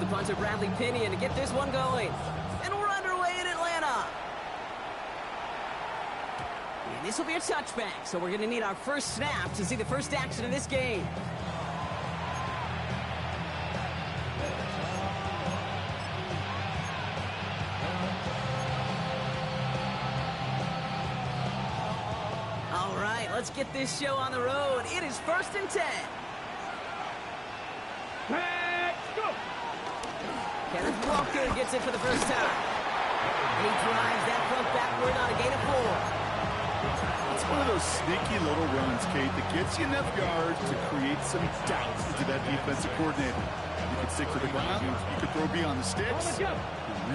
the punter, Bradley Pinion, to get this one going. And we're underway in Atlanta. And this will be a touchback, so we're going to need our first snap to see the first action of this game. All right, let's get this show on the road. It is 1st and 10. Let's go! Kenneth Walker gets it for the first time. And he drives that front backward on a gain of 4. It's one of those sneaky little runs, Kate, that gets you enough yards to create some doubt into that defensive coordinator. You can stick to the ground, you can throw beyond the sticks, and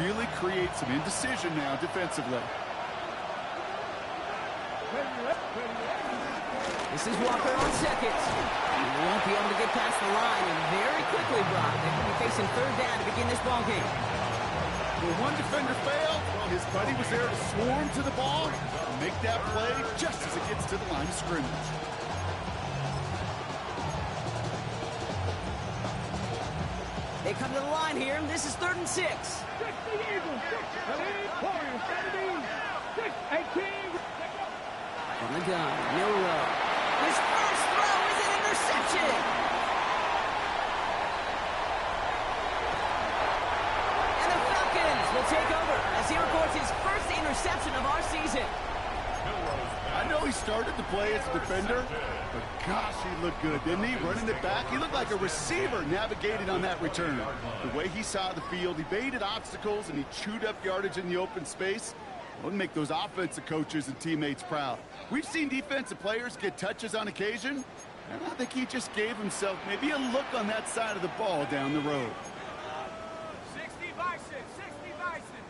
really create some indecision now defensively. This is Walker on seconds. He won't be able to get past the line, and very quickly, Brock, they will be facing 3rd down to begin this ball game. Well, one defender failed. Well, his buddy was there to swarm to the ball and make that play just as it gets to the line of scrimmage. They come to the line here, and this is 3rd and 6. 6 the Eagles. 6 the lead. Warriors. 6-18. On the gun, Milrow. His first throw is an interception. And the Falcons will take over as he records his first interception of our season. I know he started to play as a defender, but gosh, he looked good, didn't he? Running it back, he looked like a receiver navigating on that return. The way he saw the field, he baited obstacles and he chewed up yardage in the open space. It would make those offensive coaches and teammates proud. We've seen defensive players get touches on occasion, and I think he just gave himself maybe a look on that side of the ball down the road. 60 Bison. 60 Bison.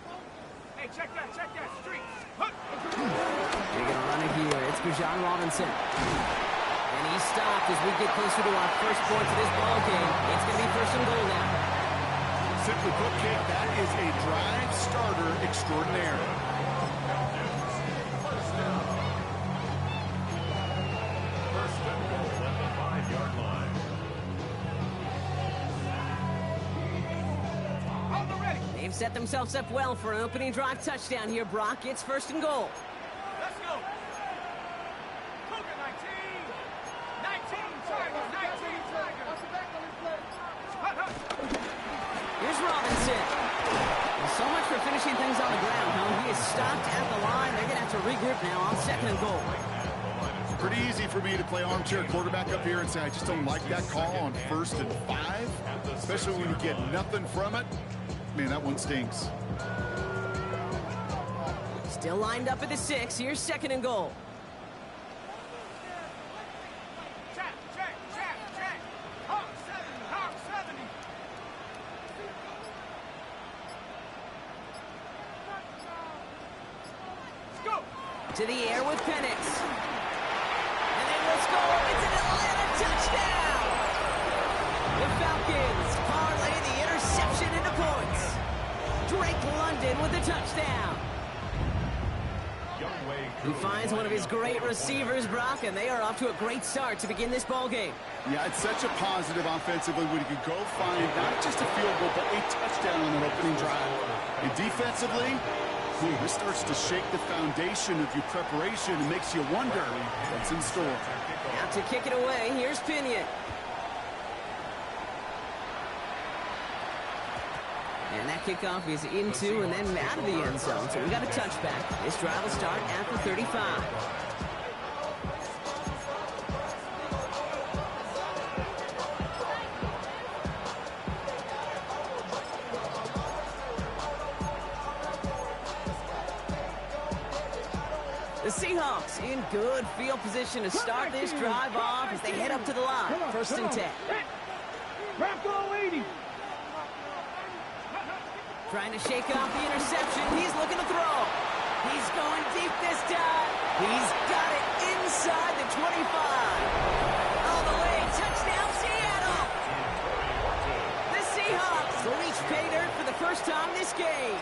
Hey, check that street. They're going to run it here. It's Bijan Robinson. And he's stopped as we get closer to our first point to this ball game. It's going to be 1st and goal now. Simply put, Kate, that is a drive starter extraordinaire. They've set themselves up well for an opening drive touchdown here, Brock. It's 1st and goal. Let's go. Cougar 19. 19 Tigers. 19 Tigers. Here's Robinson. Well, so much for finishing things on the ground, huh? He is stopped at the line. They're going to have to regroup now on 2nd and goal. Pretty easy for me to play armchair quarterback up here and say I just don't like that call on 1st and 5, especially when you get nothing from it. Man, that one stinks. Still lined up at the 6. Here's 2nd and goal. Check. Hawk 70. Let's go. To the air with Penix. And they will score. It's an Atlanta touchdown. The Falcons parlay the interception into points. Drake London with the touchdown. He finds one of his great receivers, Brock, and they are off to a great start to begin this ball game. Yeah, it's such a positive offensively when you can go find not just a field goal, but a touchdown on an opening drive. And defensively, this starts to shake the foundation of your preparation and makes you wonder what's in store. Out to kick it away, here's Pinion. And that kickoff is into and then out of the end zone. So we got a touchback. This drive will start at the 35. The Seahawks in good field position to start this drive off as they head up to the line. 1st and 10. Bronco 80. Trying to shake off the interception. He's looking to throw. He's going deep this time. He's got it inside the 25. All the way. Touchdown, Seattle. The Seahawks reach pay dirt for the first time this game.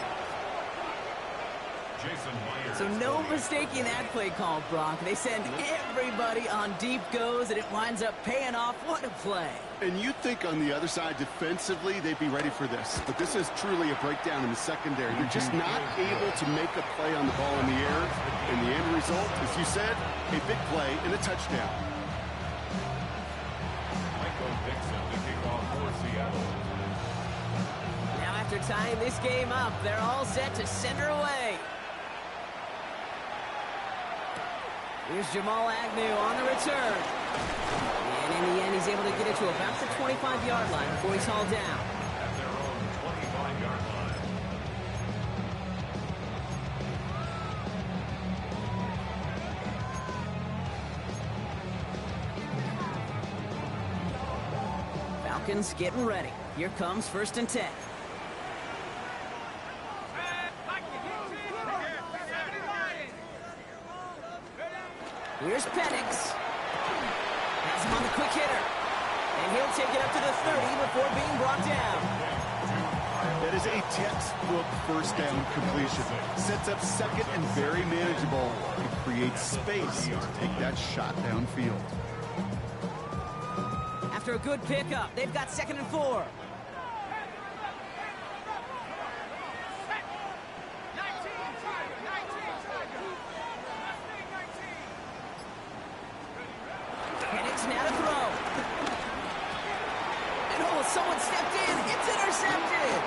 So no mistaking that play call, Brock. They send everybody on deep goes, and it winds up paying off. What a play. And you'd think on the other side defensively they'd be ready for this. But this is truly a breakdown in the secondary. They're just not able to make a play on the ball in the air. And the end result, as you said, a big play and a touchdown. Now after tying this game up, they're all set to send her away. Here's Jamal Agnew on the return. And in the end, he's able to get it to about the 25-yard line before he's hauled down. At their own 25-yard line. Falcons getting ready. Here comes 1st and 10. Here's Penix. Has him on the quick hitter. And he'll take it up to the 30 before being brought down. That is a textbook first down completion. Sets up second and very manageable. It creates space to take that shot downfield. After a good pickup, they've got 2nd and 4. Now to throw. And oh, someone stepped in. It's intercepted.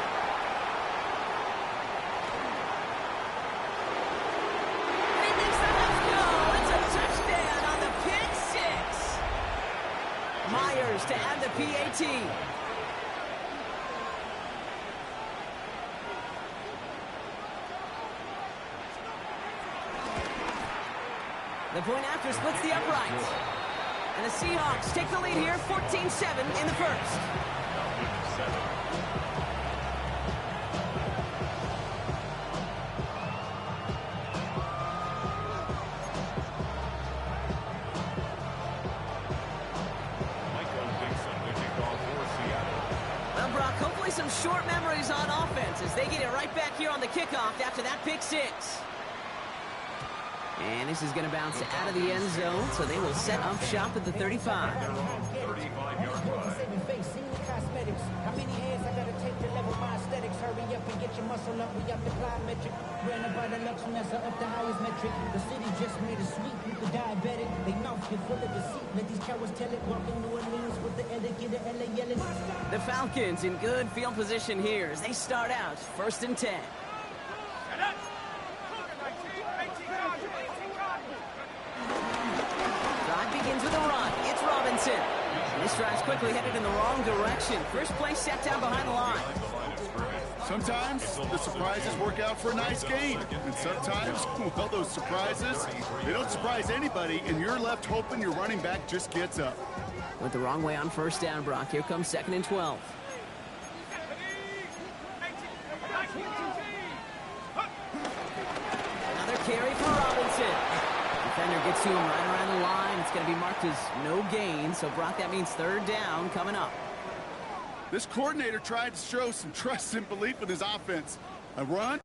And he makes the left go. It's a touchdown on the pick six. Myers to add the PAT. The point after splits the uprights. And the Seahawks take the lead here, 14-7 in the first. Well, Brock, hopefully some short memories on offense as they get it right back here on the kickoff after that pick six. And this is going to bounce out of the end zone, so they will set up shop at the 35. How many hands I gotta take to level my aesthetics? Hurry up and get your muscle up. We up the plyometric. Ran up by the Lux when that's up the highest metric. The city just made a sweep with the diabetic. They mouth get full of deceit. Let these cowards tell it. Walking New Orleans with the etiquette of LA yelling. The Falcons in good field position here as they start out 1st and 10. Drive begins with a run. It's Robinson. This drive's quickly headed in the wrong direction. First play set down behind the line. Sometimes the surprises work out for a nice game. And sometimes, well, those surprises, they don't surprise anybody, and you're left hoping your running back just gets up. Went the wrong way on 1st down, Brock. Here comes 2nd and 12. Another carry for Robinson. Defender gets to him right around the line. It's going to be marked as no gain. So, Brock, that means 3rd down coming up. This coordinator tried to show some trust and belief in his offense. A run.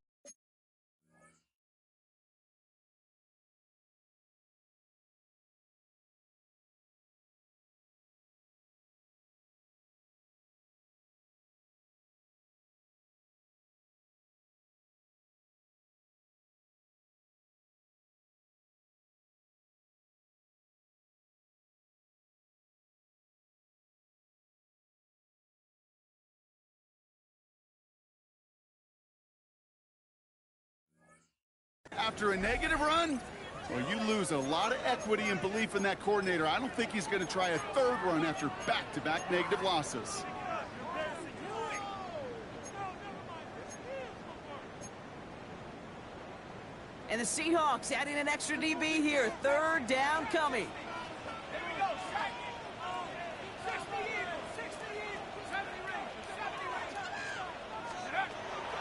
After a negative run, well, you lose a lot of equity and belief in that coordinator. I don't think he's going to try a 3rd run after back-to-back negative losses. And the Seahawks adding an extra DB here. 3rd down coming.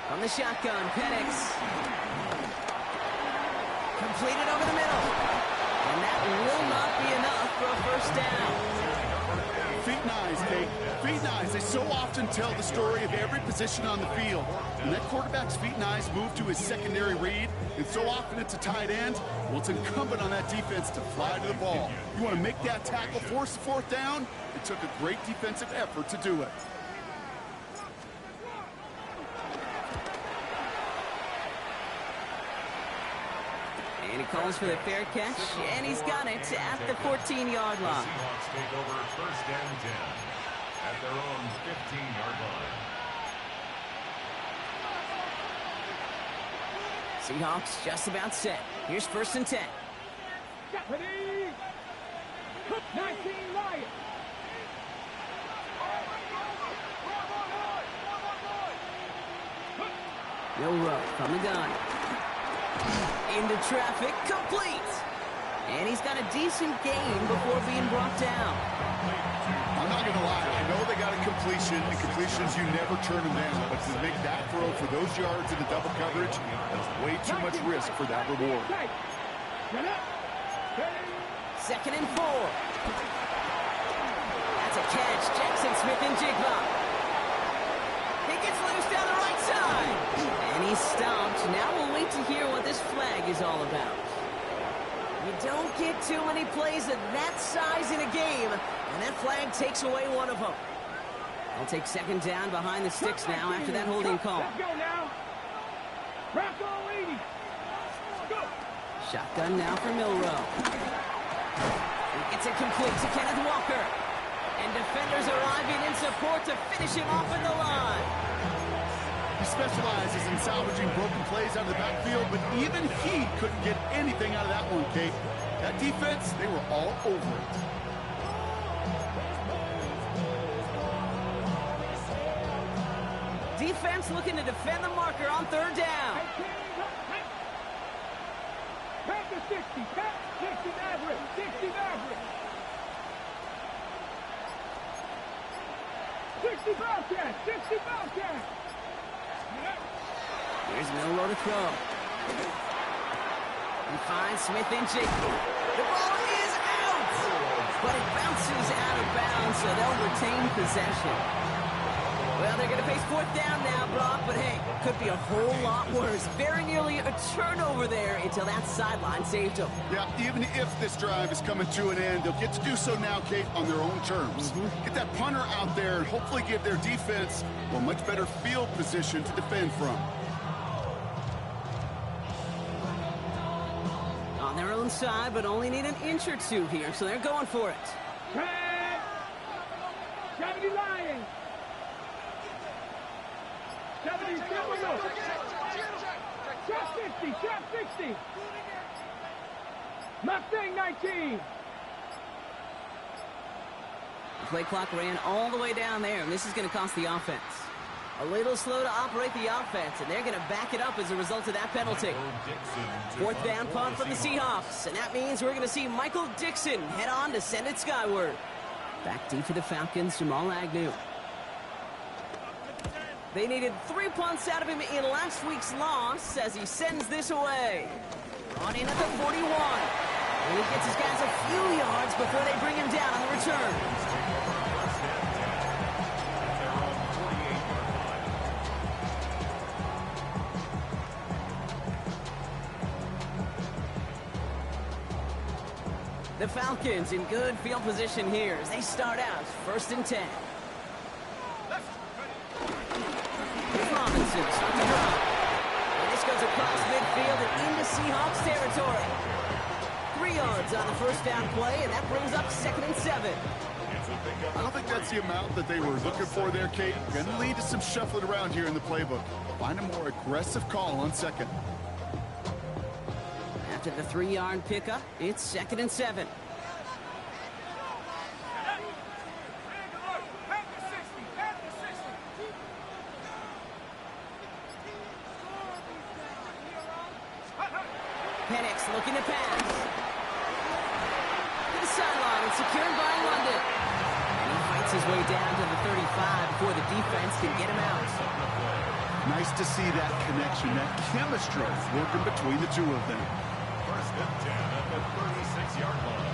From the shotgun, Penix. Completed over the middle. And that will not be enough for a 1st down. Feet and eyes, Kate. Feet and eyes. They so often tell the story of every position on the field. When that quarterback's feet and eyes move to his secondary read, and so often it's a tight end, well, it's incumbent on that defense to fly to the ball. You want to make that tackle, force the fourth down? It took a great defensive effort to do it. And he calls for the fair catch, and he's got it at the 14-yard line. Seahawks take over first and 10 at their own 15-yard line. Seahawks just about set. Here's first and 10. Ready? 19 Lions. No row from the gun. Into traffic, complete. And he's got a decent gain before being brought down. I'm not going to lie. I know they got a completion, and completions, you never turn them down. But to make that throw for those yards in the double coverage, that's way too much risk for that reward. Second and 4. That's a catch. Jackson Smith-Njigba. He gets loose down the right side. And he's stopped. Now we'll wait to hear what this flag is all about. You don't get too many plays of that size in a game, and that flag takes away one of them. They'll take second down behind the sticks now after that holding call. Let's go now. Bronco 80. Go. Shotgun now for Milrow. He gets it complete to Kenneth Walker. And defenders arriving in support to finish him off at the line. He specializes in salvaging broken plays out of the backfield, but even he couldn't get anything out of that one, Kate. That defense, they were all over it. Defense looking to defend the marker on third down. Back to 60. Back 60 Maverick. 60 Maverick. 60 Bobcat. 60 Bobcat. Here's Milrow to throw. He finds Smith-Njigba. The ball is out! But it bounces out of bounds, so they'll retain possession. Well, they're going to face fourth down now, Brock, but hey, could be a whole lot worse. Very nearly a turnover there until that sideline saved them. Yeah, even if this drive is coming to an end, they'll get to do so now, Kate, on their own terms. Get that punter out there and hopefully give their defense a much better field position to defend from. On their own side, but only need an inch or two here, so they're going for it. Trap. 70 Lions. 70 Silver. Trap 50. Trap 60. Mustang 19. The play clock ran all the way down there, and this is going to cost the offense. A little slow to operate the offense, and they're going to back it up as a result of that penalty. Fourth down punt from the Seahawks, and that means we're going to see Michael Dixon head on to send it skyward. Back deep for the Falcons, Jamal Agnew. They needed 3 punts out of him in last week's loss as he sends this away. Brought in at the 41. And he gets his guys a few yards before they bring him down on the return. The Falcons in good field position here as they start out first and 10. Robinson starts to drop. And this goes across midfield and into Seahawks territory. 3 yards on the first down play, and that brings up second and 7. I don't think that's the amount that they were looking for there, Kate. Going to lead to some shuffling around here in the playbook. Find a more aggressive call on second. After the 3-yard pickup, it's second and 7. Penix looking to pass. To the sideline and secured by London. And he fights his way down to the 35 before the defense can get him out. Nice to see that connection, that chemistry working between the two of them. First and 10 at the 36-yard line.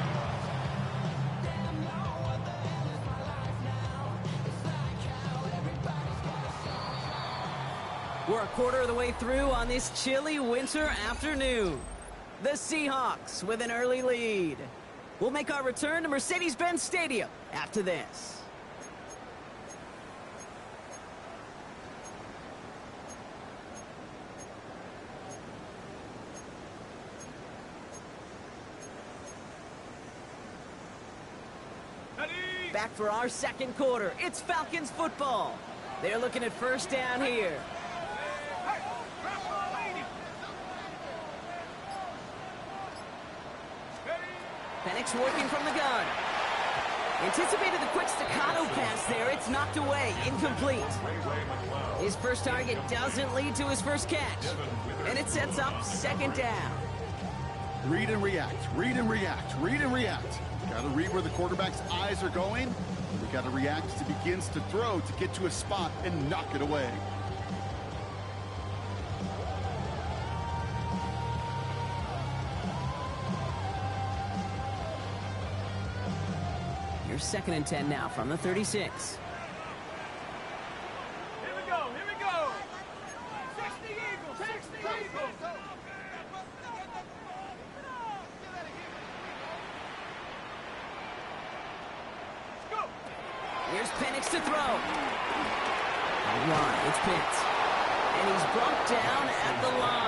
We're a quarter of the way through on this chilly winter afternoon. The Seahawks with an early lead. We'll make our return to Mercedes-Benz Stadium after this. Back for our second quarter. It's Falcons football. They're looking at first down here. Penix working from the gun. Anticipated the quick staccato pass there. It's knocked away. Incomplete. His first target doesn't lead to his first catch. And it sets up second down. Read and react, read and react, read and react. Got to read where the quarterback's eyes are going. We got to react as he begins to throw to get to a spot and knock it away. Here's 2nd and 10 now from the 36. Here we go, here we go. 60 Eagles, 60 Eagles. Here's Penix to throw. All right, it's Pitts. And he's brought down at the line.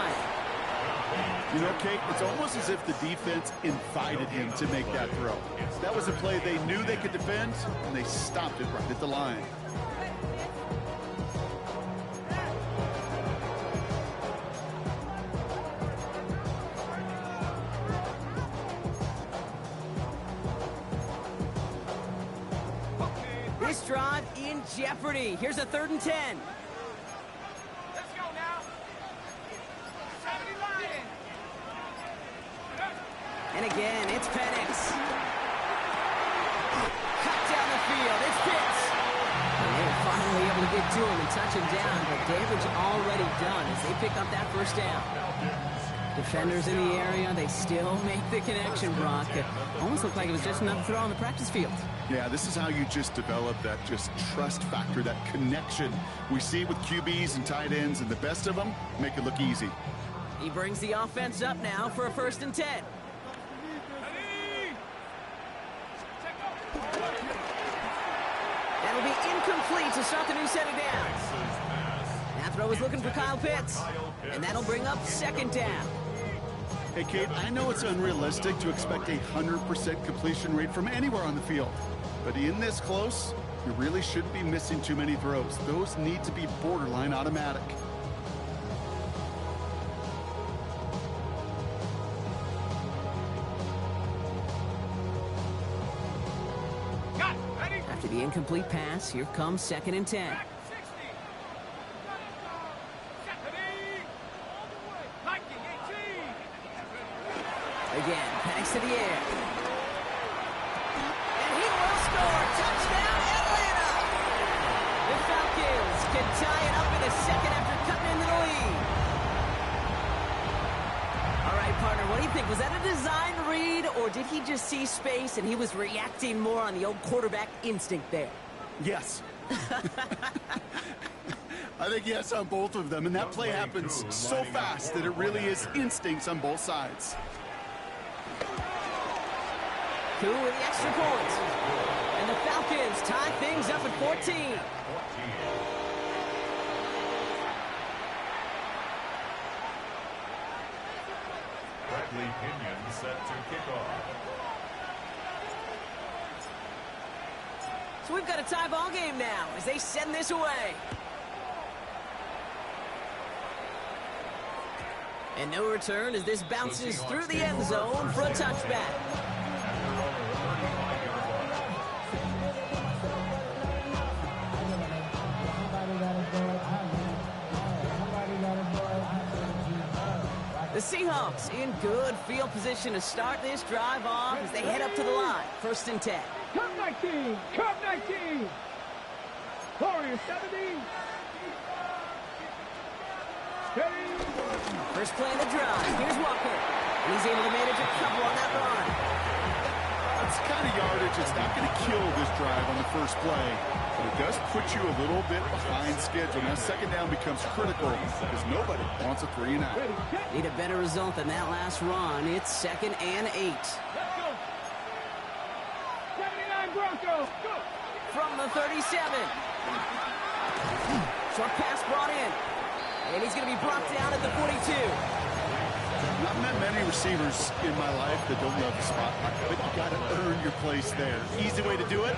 You know, Kate, it's almost as if the defense invited him to make that throw. That was a play they knew they could defend, and they stopped it right at the line. This drive in jeopardy. Here's a 3rd and 10. Let's go now. 70 Lions. And again, it's Penix. Cut down the field. It's Pitts. And they were finally able to get to him and touch him down, but damage already done as they pick up that first down. Defenders in the area, they still make the connection, Brock. It almost looked like it was just another throw on the practice field. Yeah, this is how you just develop that just trust factor, that connection. We see it with QBs and tight ends, and the best of them make it look easy. He brings the offense up now for a 1st and 10. That'll be incomplete to start the new set of downs. That throw was looking for Kyle Pitts, and that'll bring up 2nd down. Hey, Kate, I know it's unrealistic to expect a 100% completion rate from anywhere on the field. But in this close, you really shouldn't be missing too many throws. Those need to be borderline automatic. After the incomplete pass, here comes 2nd and 10. Again, Penix to the air. And he will score. Touchdown, Atlanta! The Falcons can tie it up in a second after cutting into the lead. All right, partner, what do you think? Was that a design read, or did he just see space and he was reacting more on the old quarterback instinct there? Yes. I think yes on both of them, and that play happens so fast that it really is instincts on both sides. Two with the extra point. And the Falcons tie things up at 14. Bradley Pinion set to kick off. So we've got a tie ball game now as they send this away. And no return as this bounces through the end zone for a touchback. The Seahawks in good field position to start this drive off as they head up to the line. 1st and 10. Cup 19, Cup 19. Warriors 17. Steady. First play of the drive. Here's Walker. And he's able to manage a couple on that run. It's kind amount of yardage, it's not going to kill this drive on the first play. But it does put you a little bit behind schedule. Now, second down becomes critical because nobody wants a 3-and-out. Need a better result than that last run. It's 2nd and 8. Let's go. 79 Broncos. Go. From the 37. Short pass brought in. And he's going to be brought down at the 42. I've met many receivers in my life that don't love the spotlight, but you got to earn your place there. Easy way to do it,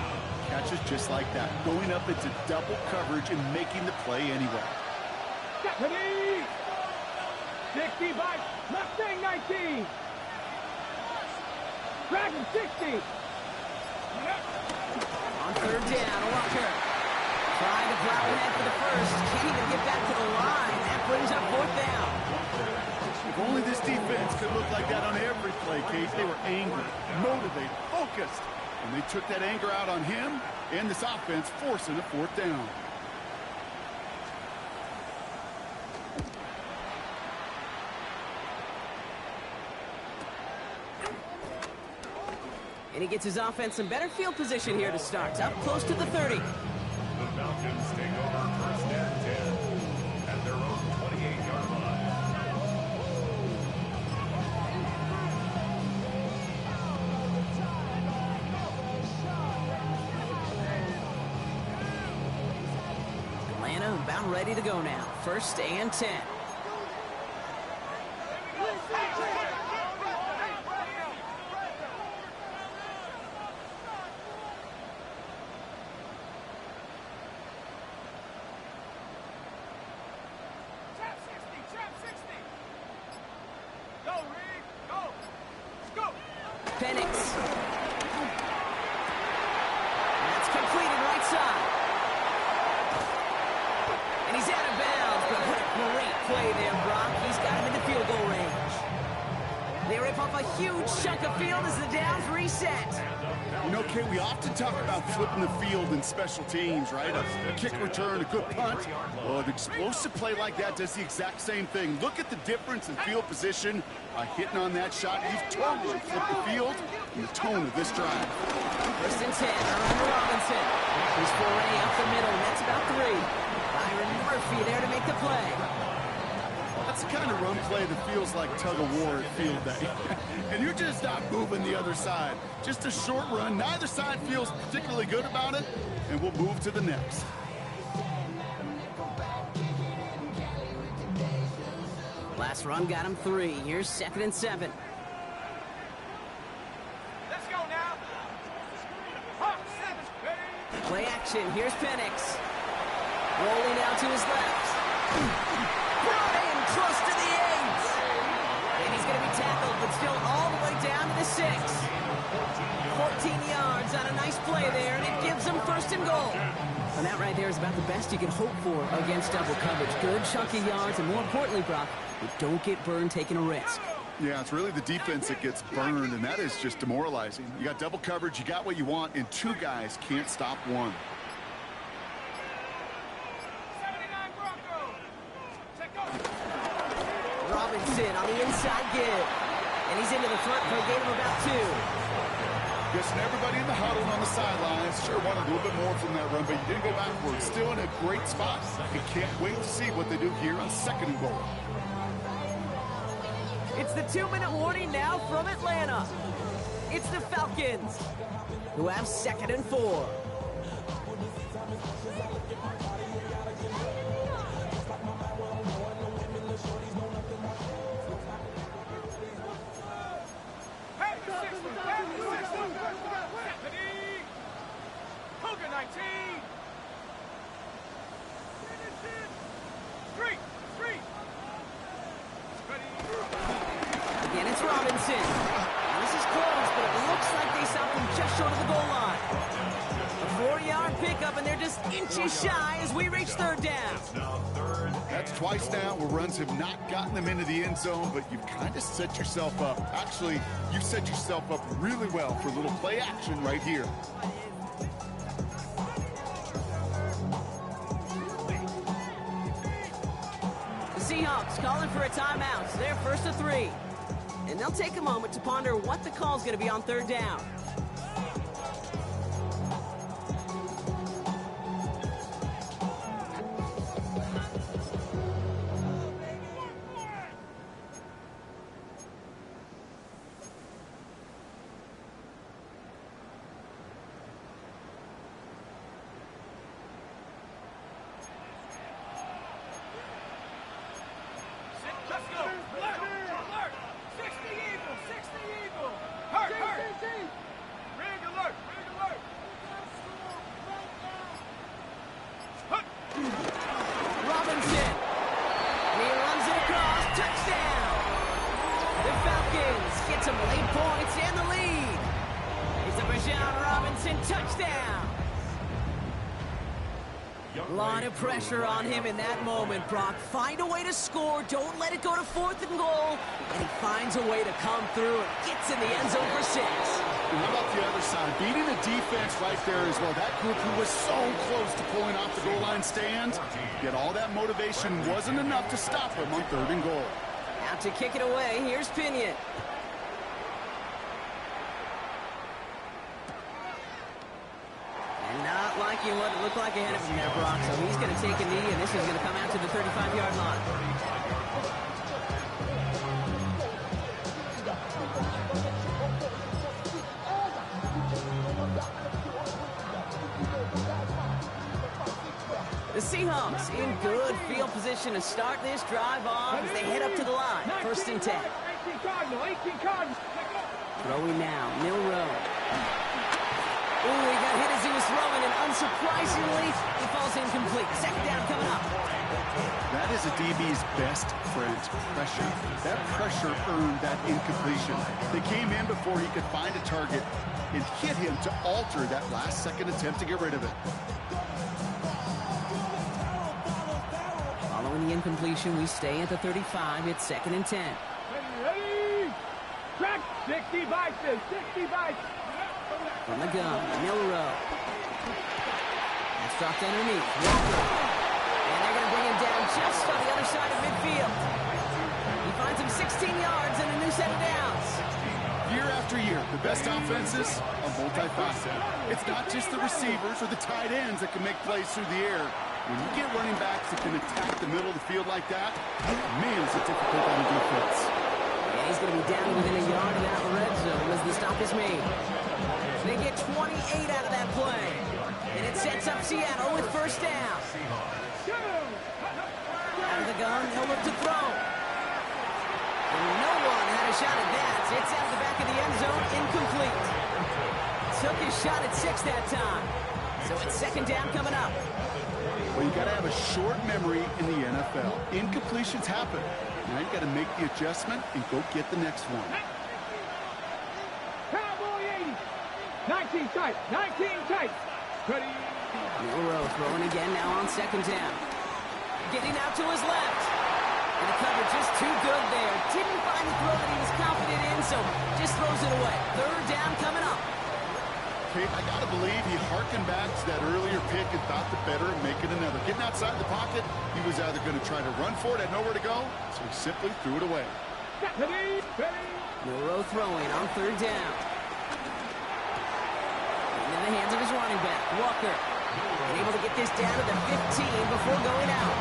catches just like that. Going up into double coverage and making the play anyway. Stephanie. 65. Mustang 19. Dragon 60. On 3rd down, Walker. Trying to plow ahead for the first. Can't even get back to the line. That brings up 4th down. If only this defense could look like that on every play, Case. They were angry, motivated, focused. And they took that anger out on him and this offense, forcing a 4th down. And he gets his offense some better field position here to start. Up close to the 30. The Falcons take over 1st and 10 at their own 28-yard line. Atlanta about ready to go now. 1st and 10. Penix. That's completed right side. And he's out of bounds, but what a great play there, Brock. He's got him into field goal range. They rip off a huge chunk of field as the downs reset. You know, Kate, we often talk about flipping the field in special teams, right? A kick return, a good punt. Well, an explosive play like that does the exact same thing. Look at the difference in field position by hitting on that shot. You've totally flipped the field and the tone of this drive. 1st and 10, around Robinson. He's foray up the middle, and that's about 3. Byron Murphy there to make the play. That's the kind of run play that feels like tug-of-war at field day. And you're just not moving the other side. Just a short run. Neither side feels particularly good about it, and we'll move to the next. Last run got him 3. Here's 2nd and 7. Let's go now. Play action. Here's Penix. Rolling out to his left. Brought in close to the 8. And he's going to be tackled, but still all the way down to the 6. 14 yards on a nice play there, and it gives them 1st and goal. And that right there is about the best you can hope for against double coverage. Good chunky yards, and more importantly, Brock, you don't get burned taking a risk. Yeah, it's really the defense that gets burned, and that is just demoralizing. You got double coverage, you got what you want, and 2 guys can't stop one. 79 Broncos. Check out. Robinson on the inside give. And he's into the front for a gain of about 2. Guessing everybody in the huddle on the sidelines sure wanted a little bit more from that run, but you didn't go backwards. Still in a great spot. You can't wait to see what they do here on 2nd and goal. It's the 2-minute warning now from Atlanta. It's the Falcons, who have 2nd and 4. Hogan 19. Street. Again, it's Robinson. Now, this is close, but it looks like they stopped him just short of the goal line. A 4-yard pickup, and they're just inches shy as we reach 3rd down. That's twice now where runs have not gotten them into the end zone, but you've kind of set yourself up. Actually, you set yourself up really well for a little play action right here. The Seahawks calling for a timeout. So they're 1st and 3. And they'll take a moment to ponder what the call is going to be on 3rd down. Touchdown! A lot of pressure on him in that moment, Brock. Find a way to score. Don't let it go to 4th and goal. And he finds a way to come through and gets in the end zone for 6. And how about the other side? Beating the defense right there as well. That group who was so close to pulling off the goal line stand, yet all that motivation wasn't enough to stop him on 3rd and goal. Out to kick it away. Here's Pinion. And not liking what it looked like ahead of him there, Brock. So he's going to take a knee, and this is going to come out to the 35-yard line. The Seahawks in good field position to start this drive off as they head up to the line. 1st and 10. 18 Cardinals. Throwing now, Milrow. Ooh, he got hit as he was throwing, and unsurprisingly, he falls incomplete. 2nd down coming up. That is a DB's best friend, pressure. That pressure earned that incompletion. They came in before he could find a target and hit him to alter that last-second attempt to get rid of it. Following the incompletion, we stay at the 35. It's 2nd and 10. Ready? Track 60 vices. 60 vices. From the gun, Milrow. That's dropped underneath. Walker. And they're going to bring him down just on the other side of midfield. He finds him 16 yards and a new set of downs. Year after year, the best offenses are multifaceted. It's not just the receivers or the tight ends that can make plays through the air. When you get running backs that can attack the middle of the field like that, man, is it difficult on the defense. And he's going to be down within a yard of that red zone as the stop is made. They get 28 out of that play. And it sets up Seattle with 1st down. Out of the gun, they'll look to throw. And no one had a shot at that. It's out of the back of the end zone, incomplete. Took his shot at 6 that time. So it's 2nd down coming up. Well, you got to have a short memory in the NFL. Incompletions happen. Now you got to make the adjustment and go get the next one. Cowboy 80. 19 tight. 19 tight. Ready? Milrow throwing again now on 2nd down. Getting out to his left. And the coverage just too good there. Didn't find the throw that he was confident in, so just throws it away. 3rd down coming up. Okay, I got to believe he harkened back to that earlier pick and thought the better of making another. Getting outside the pocket, he was either going to try to run for it, had nowhere to go, so he simply threw it away. Ready? Ready? Milrow throwing on 3rd down. In the hands of his running back, Walker. Able to get this down to the 15 before going out.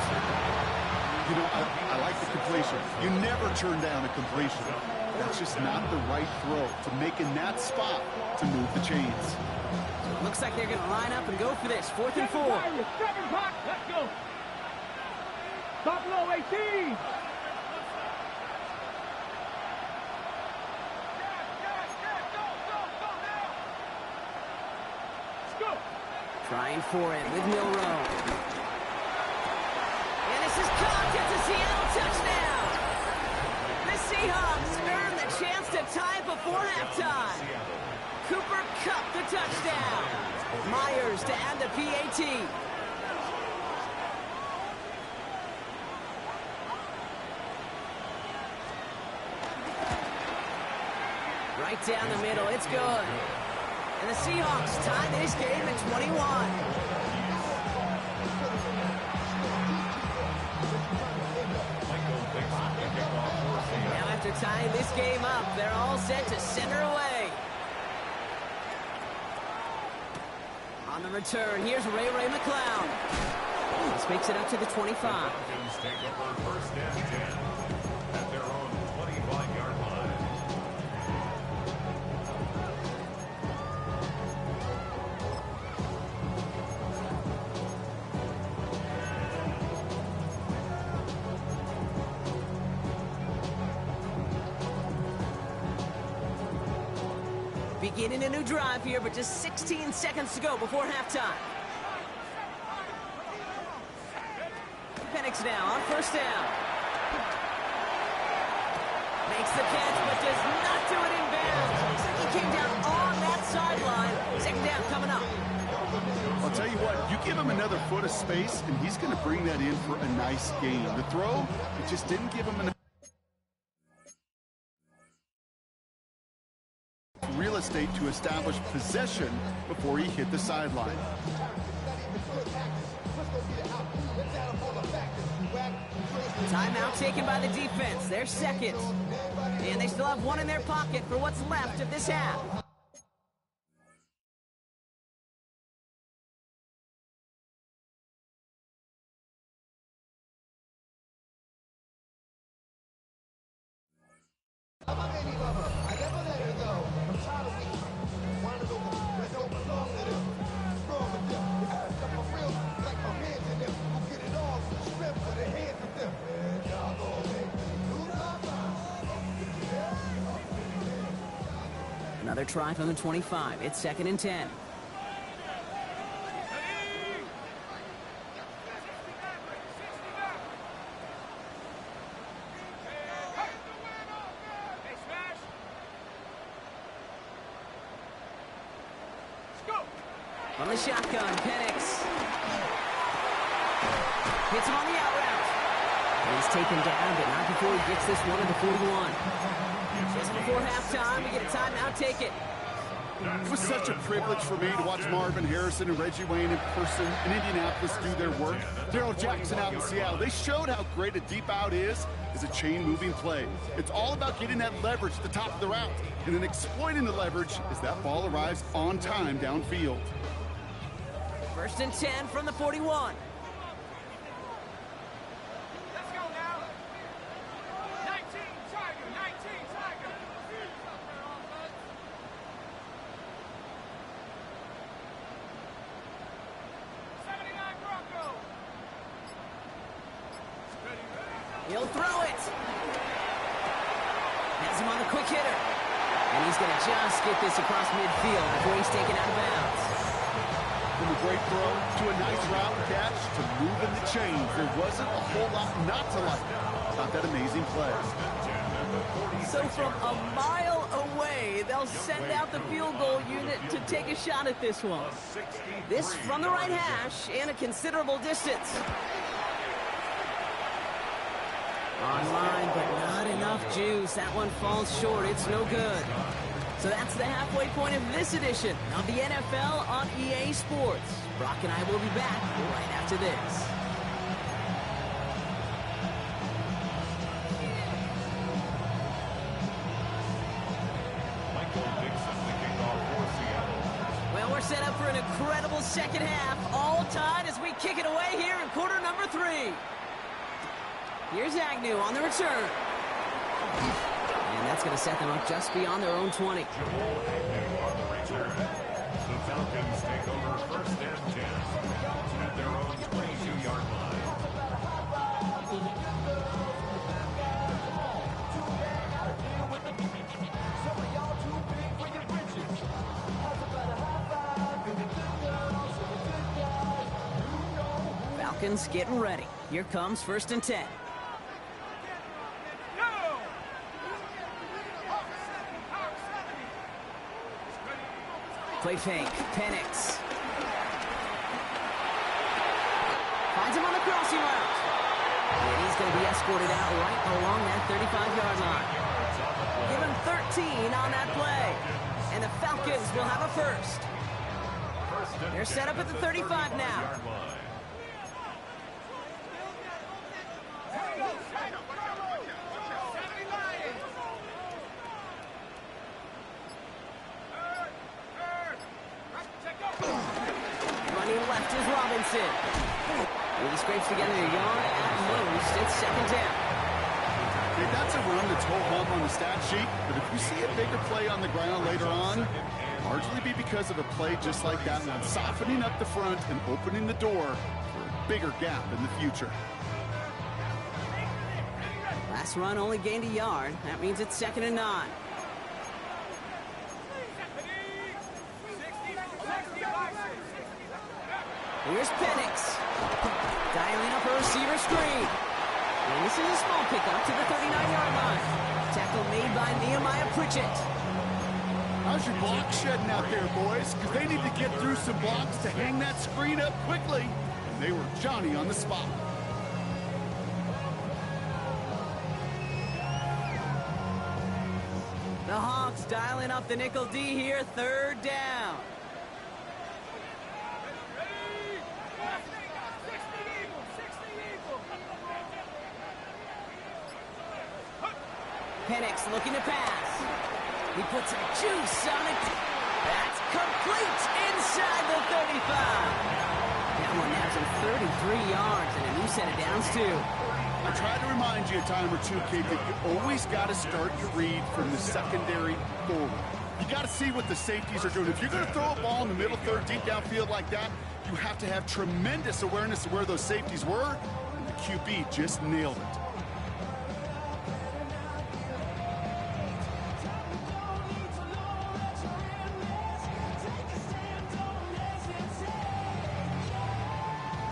You know, I like the completion. You never turn down a completion. That's just not the right throw to make in that spot to move the chains. So it looks like they're going to line up and go for this. 4th and 4. 7 pot. Let's go. Stop low 18. Trying for it with Milrow. And this is caught. It's a Seattle touchdown. The Seahawks earn the chance to tie it before halftime. Cooper Kupp the touchdown. Myers to add the PAT. Right down the middle. It's good. And the Seahawks tie this game at 21. Now after tying this game up, they're all set to center away. On the return, here's Ray McCloud. This makes it up to the 25. Falcons take over 1st and 10 at their own 25-yard line. Beginning a new drive here, but just 16 seconds to go before halftime. Penix now on 1st down. Makes the catch, but does not do it in bounds. Looks like he came down on that sideline. 2nd down coming up. I'll tell you what, you give him another foot of space, and he's going to bring that in for a nice gain. The throw, it just didn't give him enough real estate to establish possession before he hit the sideline. Timeout taken by the defense. They're second. And they still have one in their pocket for what's left of this half. Another try from the 25. It's 2nd and 10. From the shotgun, Penix hits him on the out route. He's taken down, but not before he gets this one at the 41. Just before halftime, we get a timeout, take it. It was such a privilege for me to watch Marvin Harrison and Reggie Wayne in person in Indianapolis do their work. Darrell Jackson out in Seattle. They showed how great a deep out is as a chain-moving play. It's all about getting that leverage at the top of the route and then exploiting the leverage as that ball arrives on time downfield. 1st and 10 from the 41. Let's go now. 19 Tiger, 19 Tiger. 79 Bronco. He'll throw it. Has him on the quick hitter. And he's going to just get this across midfield before he's taken out of bounds. From a great throw to a nice route catch to moving the chains, there wasn't a whole lot not to like about that amazing play. So from a mile away, they'll send out the field goal unit to take a shot at this one. This from the right hash and a considerable distance. Online, but not enough juice. That one falls short. It's no good. So that's the halfway point of this edition of the NFL on EA Sports. Brock and I will be back right after this. Well, we're set up for an incredible second half. All tied as we kick it away here in quarter number 3. Here's Agnew on the return. And that's going to set them up just beyond their own 20. The Falcons take over 1st and 10 at their own 22-yard line. Falcons getting ready. Here comes 1st and 10. Play fake. Penix finds him on the crossing route. And he's going to be escorted out right along that 35-yard line. Give him 13 on that play. And the Falcons will have a first. They're set up at the 35 now. He scrapes together a yard at most. It's 2nd down. Okay, that's a run that's whole bump on the stat sheet, but if you see a bigger play on the ground later on, largely be because of a play just like that one, softening up the front and opening the door for a bigger gap in the future. Last run only gained a yard. That means it's 2nd and 9. Here's Penix. Dialing up a receiver screen. And this is a small pickup to the 39-yard line. Tackle made by Nehemiah Pritchett. How's your block shedding out there, boys? Because they need to get through some blocks to hang that screen up quickly. And they were Johnny on the spot. The Hawks dialing up the nickel D here, third down. Penix looking to pass. He puts some juice on it. That's complete inside the 35. That one nabs him 33 yards and a new set of downs, too. I try to remind you a time or two, Kate, that you always got to start your read from the secondary forward. You got to see what the safeties are doing. If you're going to throw a ball in the middle third, deep downfield like that, you have to have tremendous awareness of where those safeties were, and the QB just nailed it.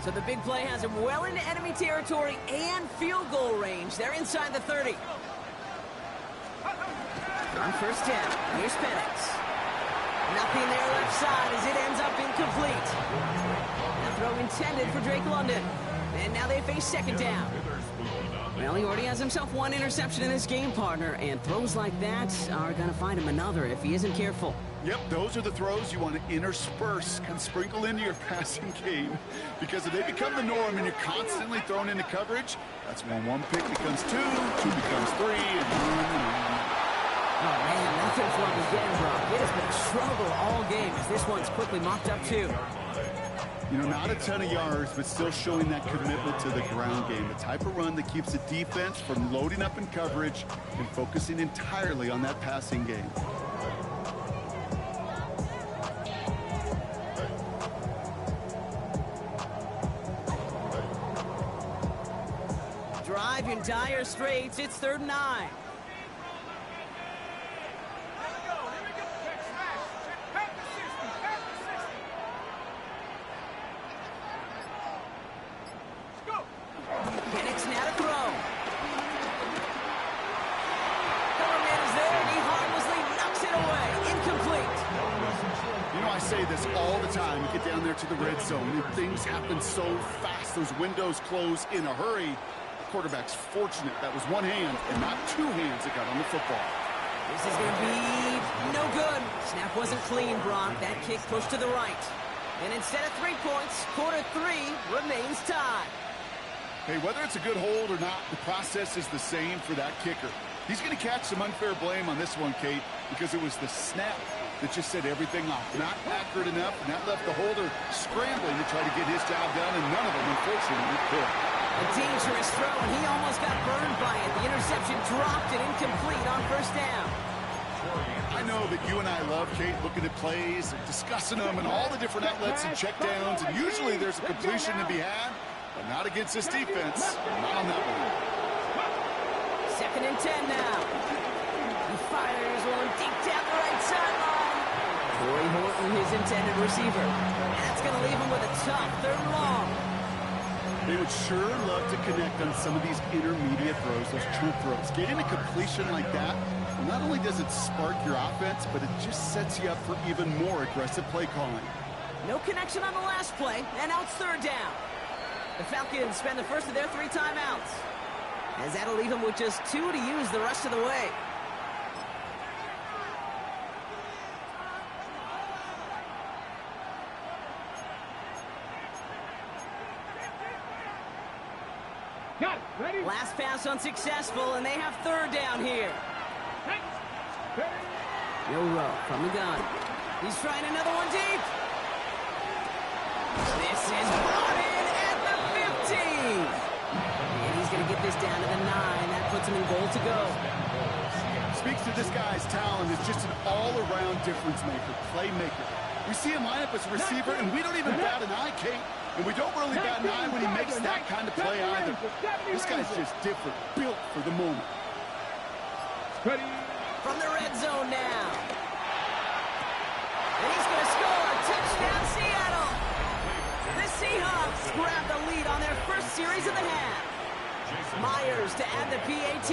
So the big play has him well into enemy territory and field goal range. They're inside the 30. On first down, here's Penix. Nothing there left side as it ends up incomplete. The throw intended for Drake London. And now they face second down. Well, he already has himself one interception in this game, partner, and throws like that are going to find him another if he isn't careful. Yep, those are the throws you want to intersperse, kind of sprinkle into your passing game, because if they become the norm and you're constantly thrown into coverage, that's when one pick becomes two becomes three, and on. Oh, man, nothing for him again, Brock. It has been a struggle all game as this one's quickly mopped up, too. You know, not a ton of yards, but still showing that commitment to the ground game. The type of run that keeps the defense from loading up in coverage and focusing entirely on that passing game. Drive in dire straits. It's 3rd and 9. Penix now to throw. Coverman is there, and he harmlessly knocks it away. Incomplete. You know, I say this all the time. You get down there to the red zone, and things happen so fast. Those windows close in a hurry. The quarterback's fortunate that was one hand and not two hands that got on the football. This is going to be no good. Snap wasn't clean, Brock. That kick pushed to the right. And instead of 3 points, quarter 3 remains tied. Hey, whether it's a good hold or not, the process is the same for that kicker. He's going to catch some unfair blame on this one, Kate, because it was the snap that just set everything off. Not accurate enough, and that left the holder scrambling to try to get his job done, and none of them, unfortunately, could. A dangerous throw, and he almost got burned by it. The interception dropped it incomplete on first down. I know that you and I love, Kate, looking at plays and discussing them and all the different outlets and checkdowns, and usually there's a completion to be had, but not against this defense. Not on that one. 2nd and 10 now. He fires one deep down the right sideline. Corey Horton, his intended receiver. That's going to leave him with a tough 3rd and long. They would sure love to connect on some of these intermediate throws, those true throws. Getting a completion like that, well, not only does it spark your offense, but it just sets you up for even more aggressive play calling. No connection on the last play, and now it's 3rd down. The Falcons spend the first of their 3 timeouts, as that'll leave them with just 2 to use the rest of the way. Got it. Ready? Last pass unsuccessful, and they have 3rd down here. Yo Rowe from the gun. He's trying another one deep. This is brought in at the 15. And he's going to get this down to the 9. That puts him in goal to go. Speaks to this guy's talent as just an all-around difference maker, playmaker. We see him line up as a receiver, and we don't even bat an eye, Kate. And we don't really bat an eye when he makes that kind of play either. This guy's just different, built for the moment. Ready? From the red zone now. And he's going to score. Touchdown, Seattle. The Seahawks grab the lead on their first series of the half. Myers to add the PAT.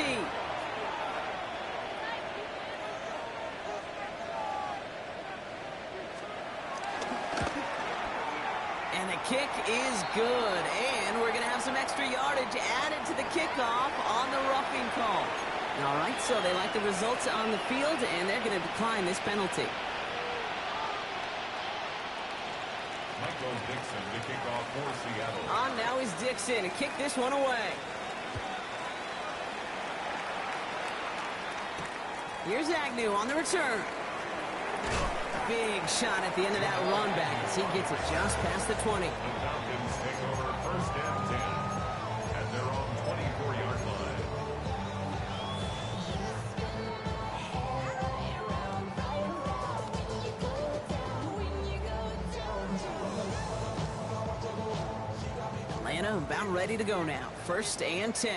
the kick is good. And we're going to have some extra yardage added to the kickoff on the roughing call. All right, so they like the results on the field, and they're going to decline this penalty. Michael Dixon to kick off for Seattle. On now is Dixon to kick this one away. Here's Agnew on the return. Big shot at the end of that run back as he gets it just past the 20. The Falcons take over first and 10 at their own 24-yard line. Atlanta about ready to go now. First and 10.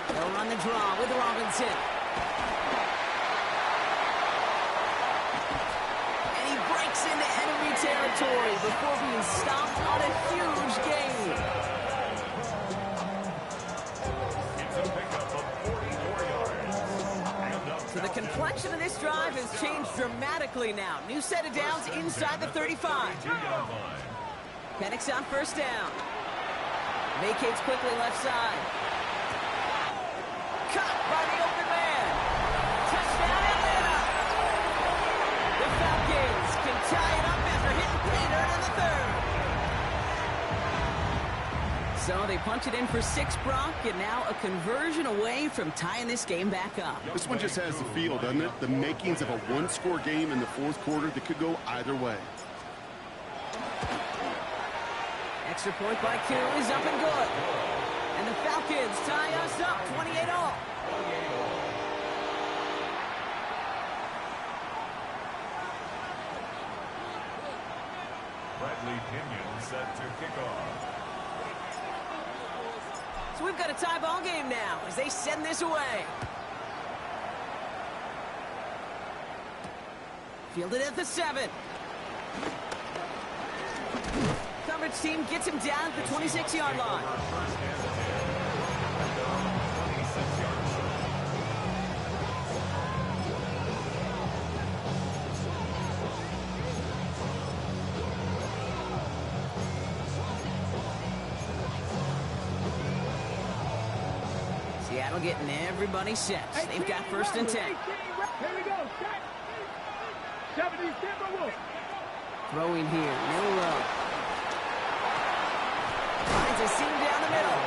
They'll run the draw with Robinson. And he breaks into enemy territory before being stopped on a huge gain. It's a pickup of 44 yards. So the complexion of this drive has changed dramatically now. New set of downs inside the 35. Penix on first down. Vacates quickly left side. Caught by the open man. Touchdown Atlanta. The Falcons can tie it up after hitting pay dirt in the third. So they punch it in for 6, Brock, and now a conversion away from tying this game back up. This one just has the feel, doesn't it? The makings of a one-score game in the fourth quarter that could go either way. Extra point by Q is up and good. And the Falcons tie us up 28-all. Bradley Pinion set to kick off. So we've got a tie ball game now as they send this away. Fielded at the 7. Coverage team gets him down at the 26-yard line. Seattle getting everybody set. They've got first and 10. Here we go. Set. 70 Timberwolves. Throwing here, Milrow. Finds a seam down the middle.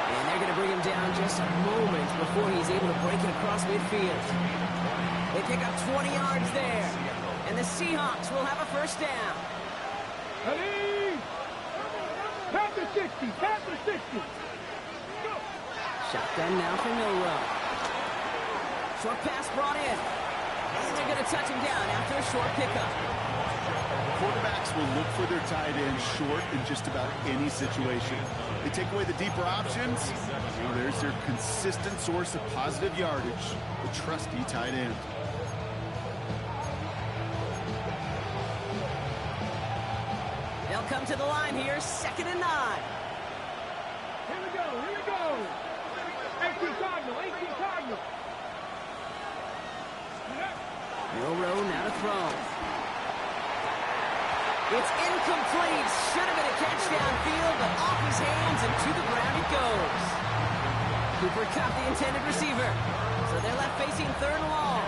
And they're going to bring him down just a moment before he's able to break it across midfield. They pick up 20 yards there. And the Seahawks will have a first down. Ready? Past the 60. Past the 60. Shotgun now for Milrow. Short pass brought in. And they're going to touch him down after a short pickup. Quarterbacks will look for their tight end short in just about any situation. They take away the deeper options. There's their consistent source of positive yardage, the trusty tight end. They'll come to the line here, 2nd and 9. Here we go. Here we go. 18 Cardinal. 18 Cardinal. Milrow now to throw. It's incomplete. Should have been a catch downfield, but off his hands and to the ground it goes. Cooper caught the intended receiver. So they're left facing 3rd and long.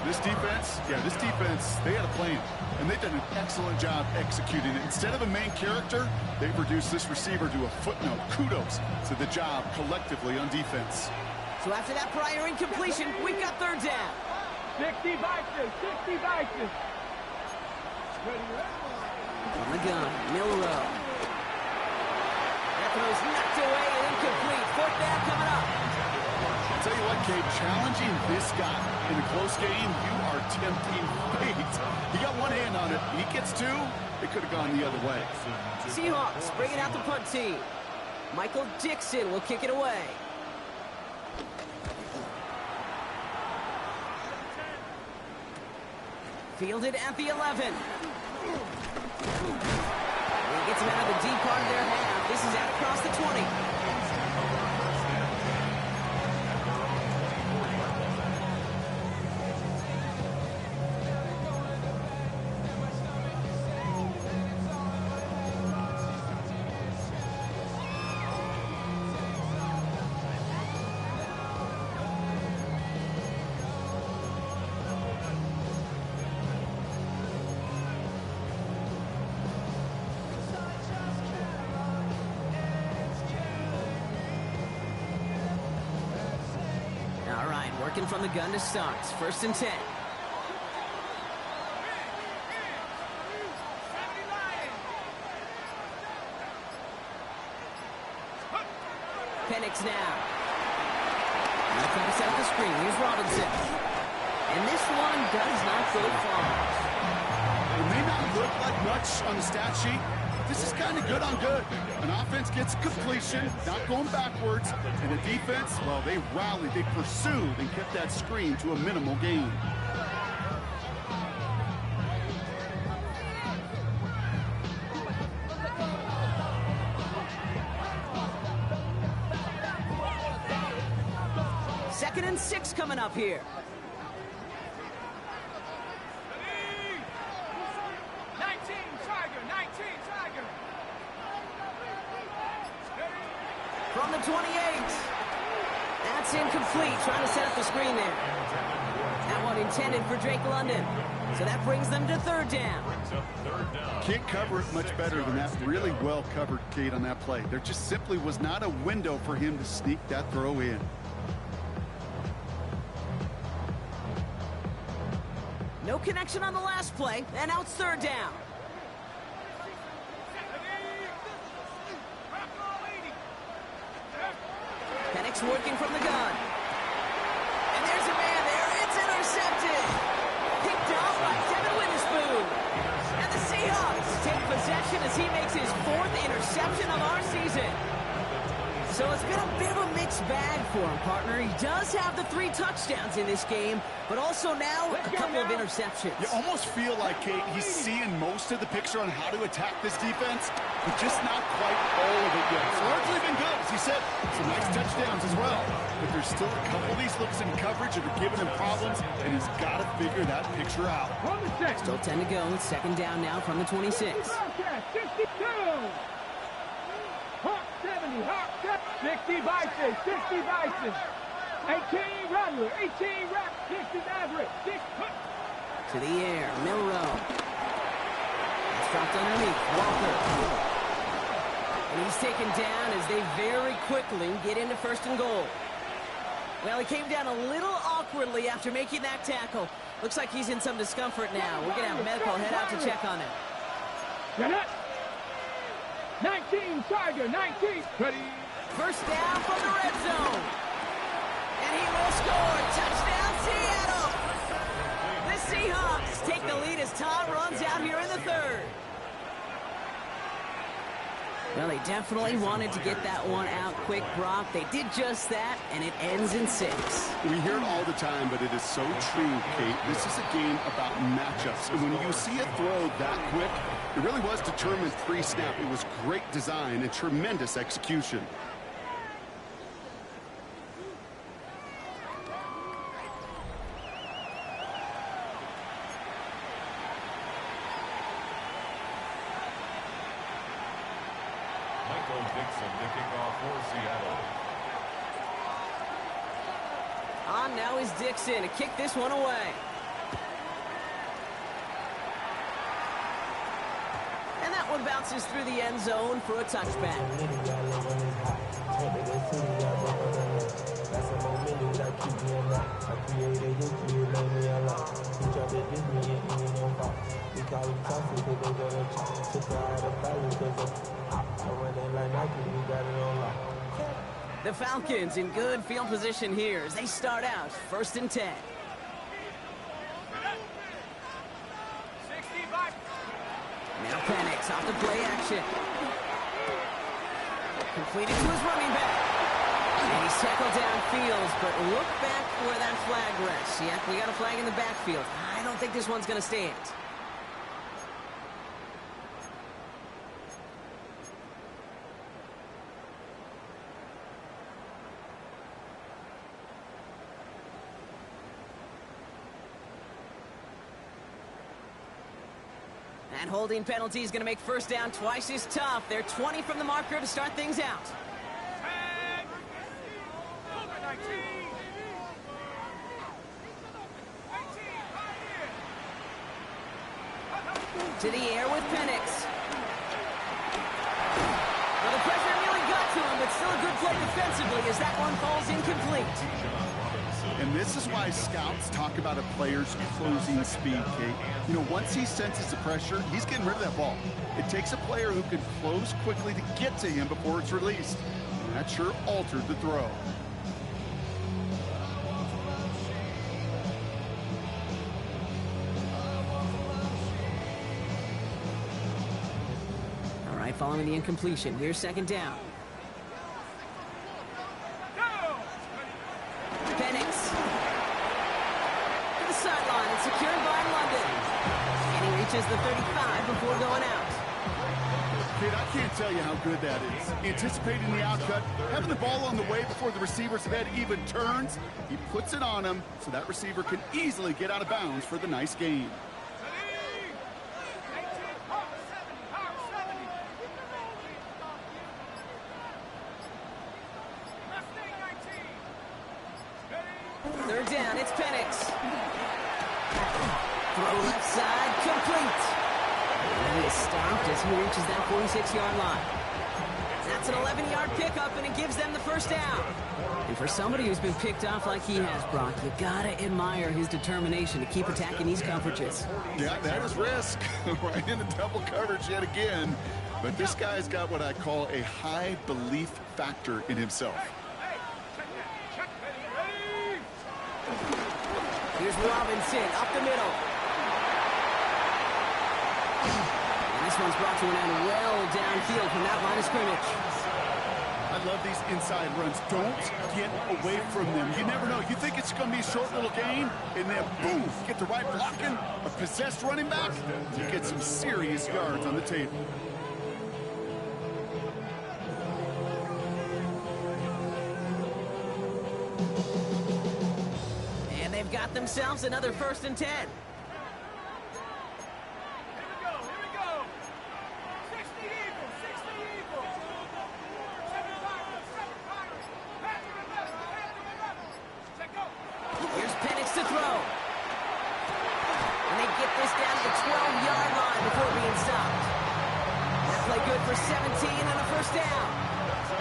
This defense, they had a plan, and they've done an excellent job executing it. Instead of a main character, they've reduced this receiver to a footnote. Kudos to the job collectively on defense. So after that prior incompletion, we've got 3rd down. 60 Vikings. 60 Vikings. On the gun, Milrow. That throw's knocked away and incomplete. 4th down coming up. I'll tell you what, Gabe, challenging this guy in a close game, you are tempting fate. He got one hand on it. He gets 2. It could have gone the other way. Seahawks bringing out the punt team. Michael Dixon will kick it away. Fielded at the 11. He gets him out of the deep part of their half. This is out across the 20. Working from the gun to start. First and 10. Penix now. Now trying to set up the screen. Here's Robinson. And this one does not go far. It may not look like much on the stat sheet. This is kind of good on good. An offense gets completion, not going backwards. And the defense, well, they rallied, they pursued, and kept that screen to a minimal gain. Second and 6 coming up here. From the 28. That's incomplete. Trying to set up the screen there. That one intended for Drake London. So that brings them to third down. Can't cover it much better than that. Really well covered, Kate, on that play. There just simply was not a window for him to sneak that throw in. No connection on the last play, and now it's third down. Penix working from the gun. And there's a man there. It's intercepted. Picked off by Devin Witherspoon. And the Seahawks take possession as he makes his 4th interception of our season. So it's been a bit of a mixed bag for him, partner. He does have the 3 touchdowns in this game, but also now a couple of interceptions. You almost feel like, Kate, he's seeing most of the picture on how to attack this defense, but just not quite all of it yet. It's largely been good, as he said. Some nice touchdowns as well. But there's still a couple of these looks in coverage that are giving him problems, and he's got to figure that picture out. Still 10 to go. It's second down now from the 26. 62. Hawk 70, Hawk 60 Bison, 60 Bison. 18 Rattler, 18 Rack, 60 Maverick, 6 to the air, Milrow. It's dropped underneath, Walker. And he's taken down as they very quickly get into first and goal. Well, he came down a little awkwardly after making that tackle. Looks like he's in some discomfort now. We're going to have medical head out to check on him. Get it. 19 Tiger, 19. Ready. First down from the red zone. And he will score. Touchdown, Seattle. The Seahawks take the lead as Todd runs out here in the third. Well, they definitely wanted to get that one out quick, Brock. They did just that, and it ends in 6. We hear it all the time, but it is so true, Kate. This is a game about matchups. And when you see a throw that quick, it really was determined pre-snap. It was great design and tremendous execution. On now is Dixon to kick this one away. And that one bounces through the end zone for a touchback. The Falcons in good field position here as they start out first and 10. Now Penix off the play action. Completed to his running back. And he's tackled downfield, but look back where that flag rests. Yeah, we got a flag in the backfield. I don't think this one's going to stand. That holding penalty is going to make first down twice as tough. They're 20 from the marker to start things out. To the air with Penix. Well, the pressure nearly got to him, but still a good play defensively as that one falls incomplete. And this is why scouts talk about a player's closing speed, Kate. You know, once he senses the pressure, he's getting rid of that ball. It takes a player who can close quickly to get to him before it's released. And that sure altered the throw. All right, following the incompletion, here's second down. Secured by London. And he reaches the 35 before going out. Kid, I can't tell you how good that is. Anticipating the outcut, having the ball on the way before the receiver's head even turns, he puts it on him so that receiver can easily get out of bounds for the nice gain. Third down, it's Penix. Throw left side, complete. And he is stopped as he reaches that 46-yard line. That's an 11-yard pickup, and it gives them the first down. And for somebody who's been picked off like he has, Brock, you gotta admire his determination to keep attacking these coverages. Yeah, that is risk. Right into double coverage yet again. But this guy's got what I call a high belief factor in himself. Here's Robinson up the middle. And this one's brought to an end well downfield from that line of scrimmage. I love these inside runs. Don't get away from them. You never know. You think it's going to be a short little gain, and then boom, get the right blocking, a possessed running back, you get some serious yards on the table. And they've got themselves another 1st and 10. Here's Penix to throw. And they get this down to the 12-yard line before being stopped. That play good for 17 and a 1st down.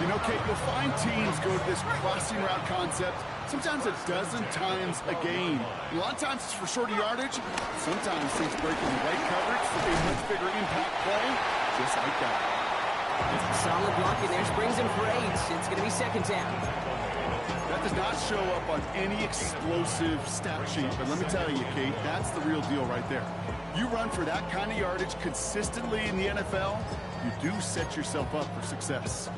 You know, Kate, you'll find teams go to this crossing route concept sometimes a dozen times a game. A lot of times it's for shorter yardage. Sometimes things break in the right coverage for a much bigger impact play, just like that. Solid blocking there, springs him for 8. It's going to be 2nd down. That does not show up on any explosive stat sheet, but let me tell you, Kate, that's the real deal right there. You run for that kind of yardage consistently in the NFL, you do set yourself up for success.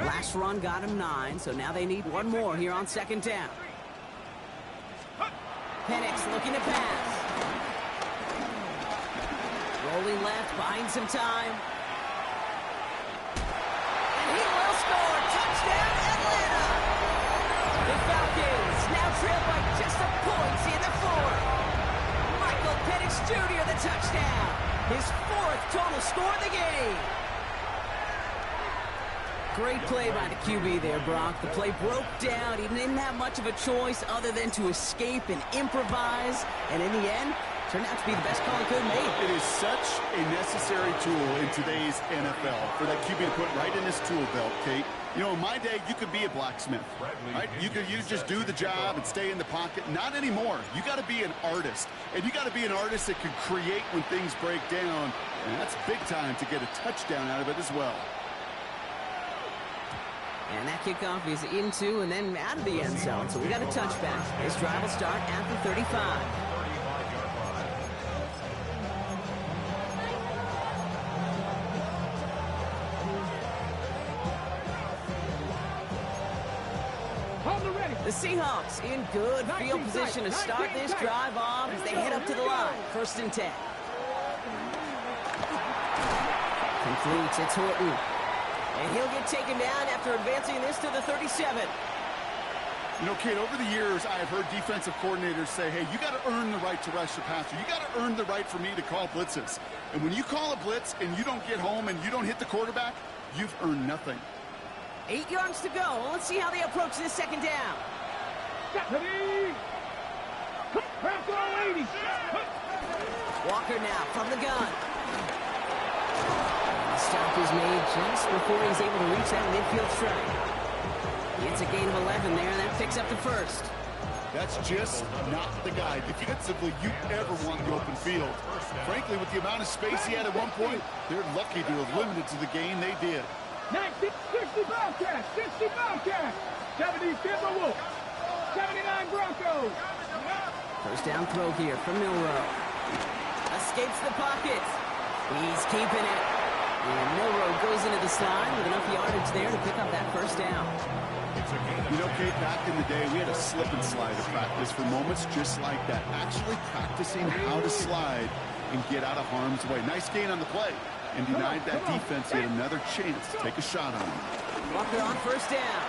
Last run got him 9, so now they need one more here on 2nd down. Penix looking to pass. Rolling left, buying some time. And he will score. Touchdown, Atlanta! The Falcons now trail by just a point in the 4th. Michael Penix Jr. the touchdown. His 4th total score of the game. Great play by the QB there, Brock. The play broke down. He didn't have much of a choice other than to escape and improvise. And in the end, turned out to be the best call he could have made. It is such a necessary tool in today's NFL for that QB to put right in his tool belt, Kate. You know, in my day, you could be a blacksmith, right? You just do the job and stay in the pocket. Not anymore. You got to be an artist. And you got to be an artist that can create when things break down. And that's big time to get a touchdown out of it as well. And that kickoff is into and then out of the end zone. So we got a touchback. This drive will start at the 35. The Seahawks in good field position to start this drive off as they head up to the line. 1st and 10. Completes. It's Horton. And he'll get taken down after advancing this to the 37. You know, Kate, over the years, I have heard defensive coordinators say, hey, you got to earn the right to rush the passer. You got to earn the right for me to call blitzes. And when you call a blitz and you don't get home and you don't hit the quarterback, you've earned nothing. 8 yards to go. Let's see how they approach this 2nd down. Walker now from the gun. stop is made just before he's able to reach that midfield strike. It's a gain of 11 there, and that picks up the first. That's just not the guy defensively you ever want in the open field. Frankly, with the amount of space he had at one point, they're lucky to have limited to the gain they did. 60 Bobcats, 60 Bobcats, 70 Timberwolves, 79 Broncos. First down throw here from Milroe. Escapes the pocket. He's keeping it. And Milroe goes into the slide with enough yardage there to pick up that first down. You know, Kate, back in the day, we had a slip and slide of practice for moments just like that. Actually practicing how to slide and get out of harm's way. Nice gain on the play. And denied that defense yet another chance to take a shot on him. Walker on first down.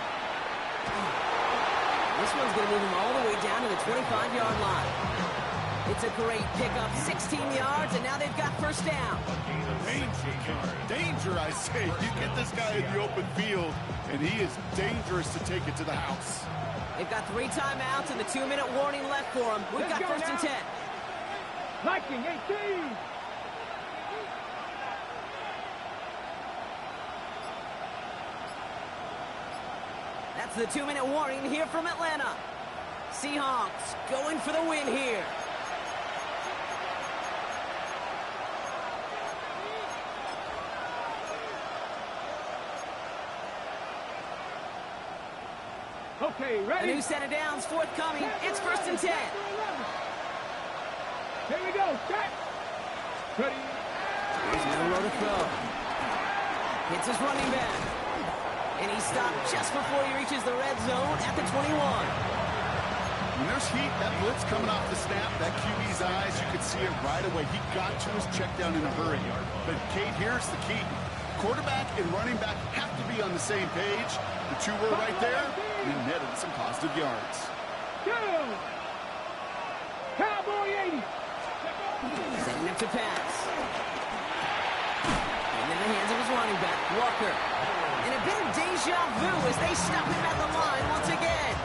This one's going to move him all the way down to the 25-yard line. It's a great pickup, 16 yards, and now they've got first down. Danger, I say. You get this guy in the open field, and he is dangerous to take it to the house. They've got 3 timeouts and the 2-minute warning left for them. We've got first and 10. Viking 18. That's the 2-minute warning here from Atlanta. Seahawks going for the win here. Okay, ready? A new set of downs forthcoming. It's first and 10. Here we go. Set. Ready. Here's Milroe to throw. Hits his running back. And he stopped just before he reaches the red zone at the 21. When there's heat, that blitz coming off the snap, that QB's eyes, you could see it right away. He got to his check down in a hurry. But, Kate, here's the key. Quarterback and running back have to be on the same page. The two were right there, and it netted some positive yards. Go! Cowboy 80. Setting up to pass. And in the hands of his running back, Walker. And a bit of deja vu as they stop him at the line once again.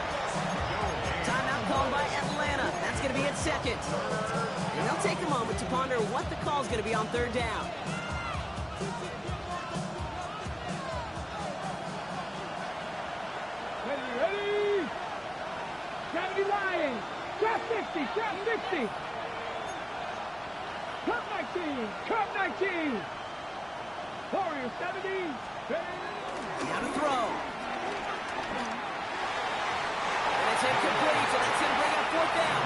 Timeout called by Atlanta. That's going to be its second. And they'll take a moment to ponder what the call is going to be on third down. Ready? 70 Lions. Trap 60. Trap 60. Cup 19. Cup 19. Warrior 70. Now to throw. And it's incomplete, so that's going to bring up fourth down.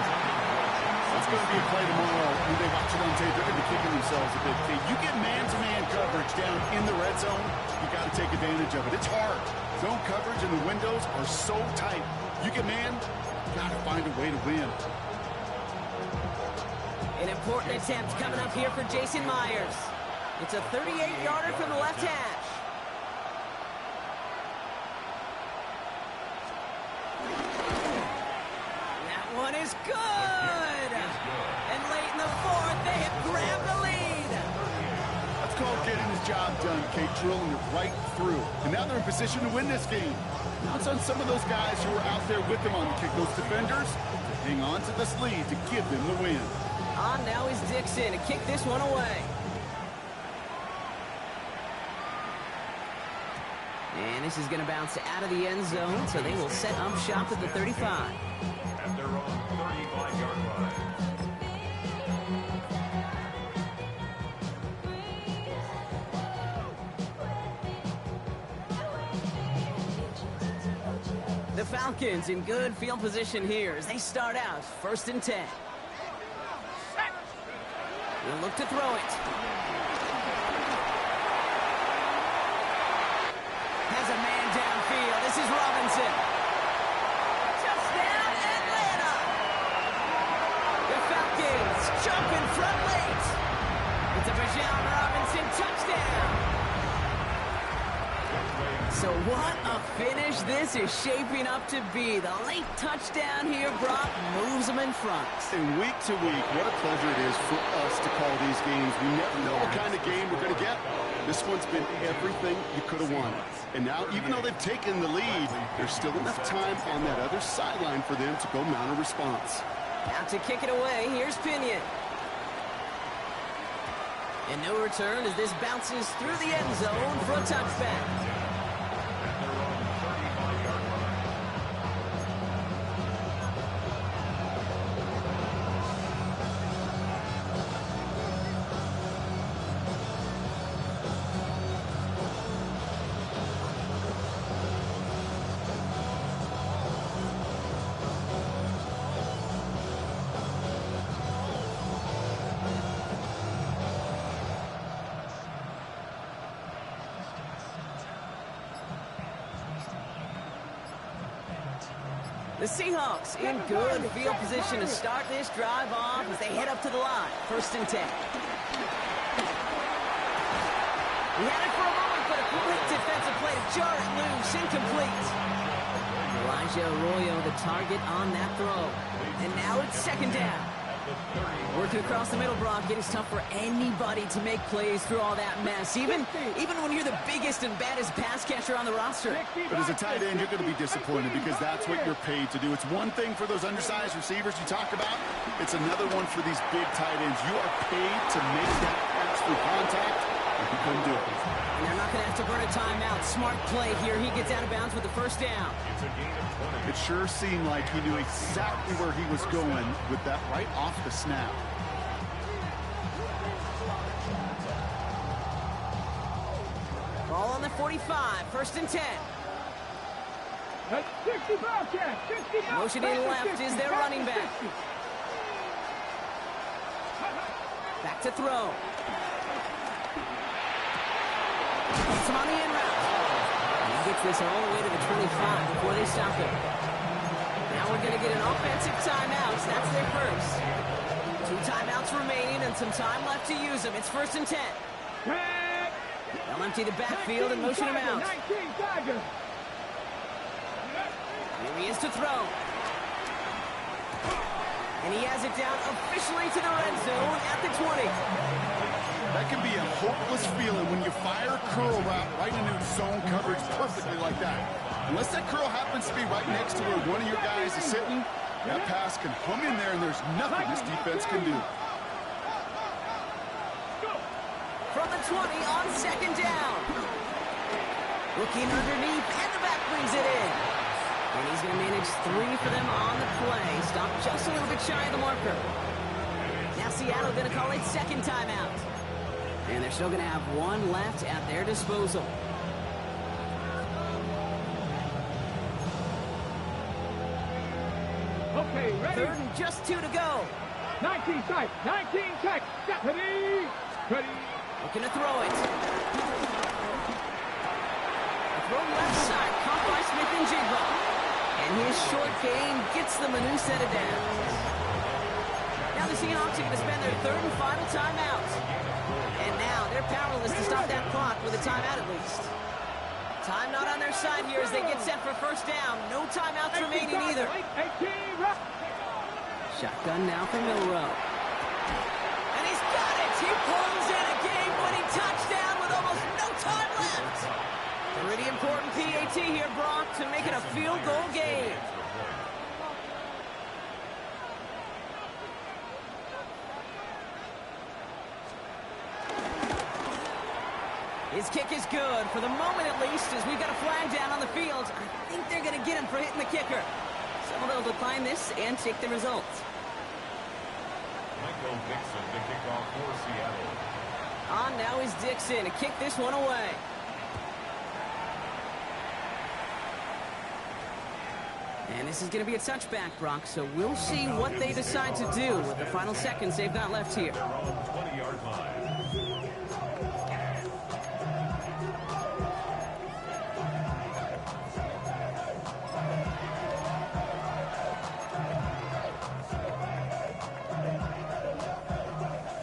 That's going to be a play tomorrow. When they watch it on tape, they're going to be kicking themselves a bit. You get man-to-man coverage down in the red zone, you got to take advantage of it. It's hard. Zone coverage and the windows are so tight. You get man, got to find a way to win. An important attempt coming up here for Jason Myers. It's a 38-yarder from the left hash. That one is good! And late in the fourth, they have grabbed the lead. That's called getting the job done, Kate, drilling it right through. And now they're in position to win this game. Now it's on some of those guys who are out there with them on the kick, those defenders, to hang on to this lead to give them the win. On now is Dixon to kick this one away. And this is going to bounce out of the end zone, so they will set up shop at the 35. At their own 35-yard line. The Falcons in good field position here as they start out first and 10. They'll look to throw it. Has a man downfield. This is Robinson. Touchdown, Atlanta! The Falcons jumping front late. It's a Bijan Robinson touchdown. So what a finish this is shaping up to be. The late touchdown here, Brock, moves them in front. And week to week, what a pleasure it is for us to call these games. We never know what kind of game we're going to get. This one's been everything you could have wanted. And now, even though they've taken the lead, there's still enough time on that other sideline for them to go mount a response. Out to kick it away, here's Pinion. And no return as this bounces through the end zone for a touchback. The Seahawks in good field position to start this drive off as they head up to the line. 1st and 10. He had it for a moment, but a quick defensive play to jar it loose. Incomplete. Elijah Arroyo, the target on that throw. And now it's 2nd down. Working across the middle, Brock. It is tough for anybody to make plays through all that mess, even when you're the biggest and baddest pass catcher on the roster. But as a tight end, you're going to be disappointed because that's what you're paid to do. It's one thing for those undersized receivers you talk about. It's another one for these big tight ends. You are paid to make that catch through contact, and you couldn't do it. And they're not going to have to burn a timeout. Smart play here. He gets out of bounds with the 1st down. It sure seemed like he knew exactly where he was going with that right off the snap. Ball on the 45, 1st and 10. That's 60 Bobcat, 60 Bobcat. Motion in left is their running back. Back to throw. Gets him on the in route. He gets this all the way to the 25 before they stop him. Now we're going to get an offensive timeout. That's their first. 2 timeouts remaining and some time left to use them. It's 1st and 10. They'll empty the backfield and motion him out. Here he is to throw. And he has it down officially to the red zone at the 20. That can be a hopeless feeling when you fire a curl route right into zone coverage perfectly like that. Unless that curl happens to be right next to where one of your guys is sitting, that pass can hum in there and there's nothing this defense can do. From the 20 on 2nd down. Looking underneath, and the back brings it in. And he's going to manage 3 for them on the play. Stop just a little bit shy of the marker. Now Seattle going to call it 2nd timeout. And they're still going to have 1 left at their disposal. Okay, ready? 3rd and just 2 to go. 19 tight, 19 tight. Ready? Ready? Looking to throw it. A throw left side, caught by Smith-Njigba. And his short gain gets them a new set of downs. Now the Seahawks are going to spend their 3rd and final timeout. And now they're powerless to stop that clock with a timeout at least. Time not on their side here as they get set for 1st down. No timeouts remaining either. Shotgun now for Milrow. And he's got it! He pulls in a game-winning touchdown with almost no time left. Pretty important PAT here, Brock, to make it a field goal game. His kick is good, for the moment at least, as we've got a flag down on the field. I think they're going to get him for hitting the kicker. So they'll decline this and take the result. Michael Dixon to kick off for Seattle. On now is Dixon to kick this one away. And this is going to be a touchback, Brock, so we'll see what they decide to do with the final seconds they've got left here. 20-yard line.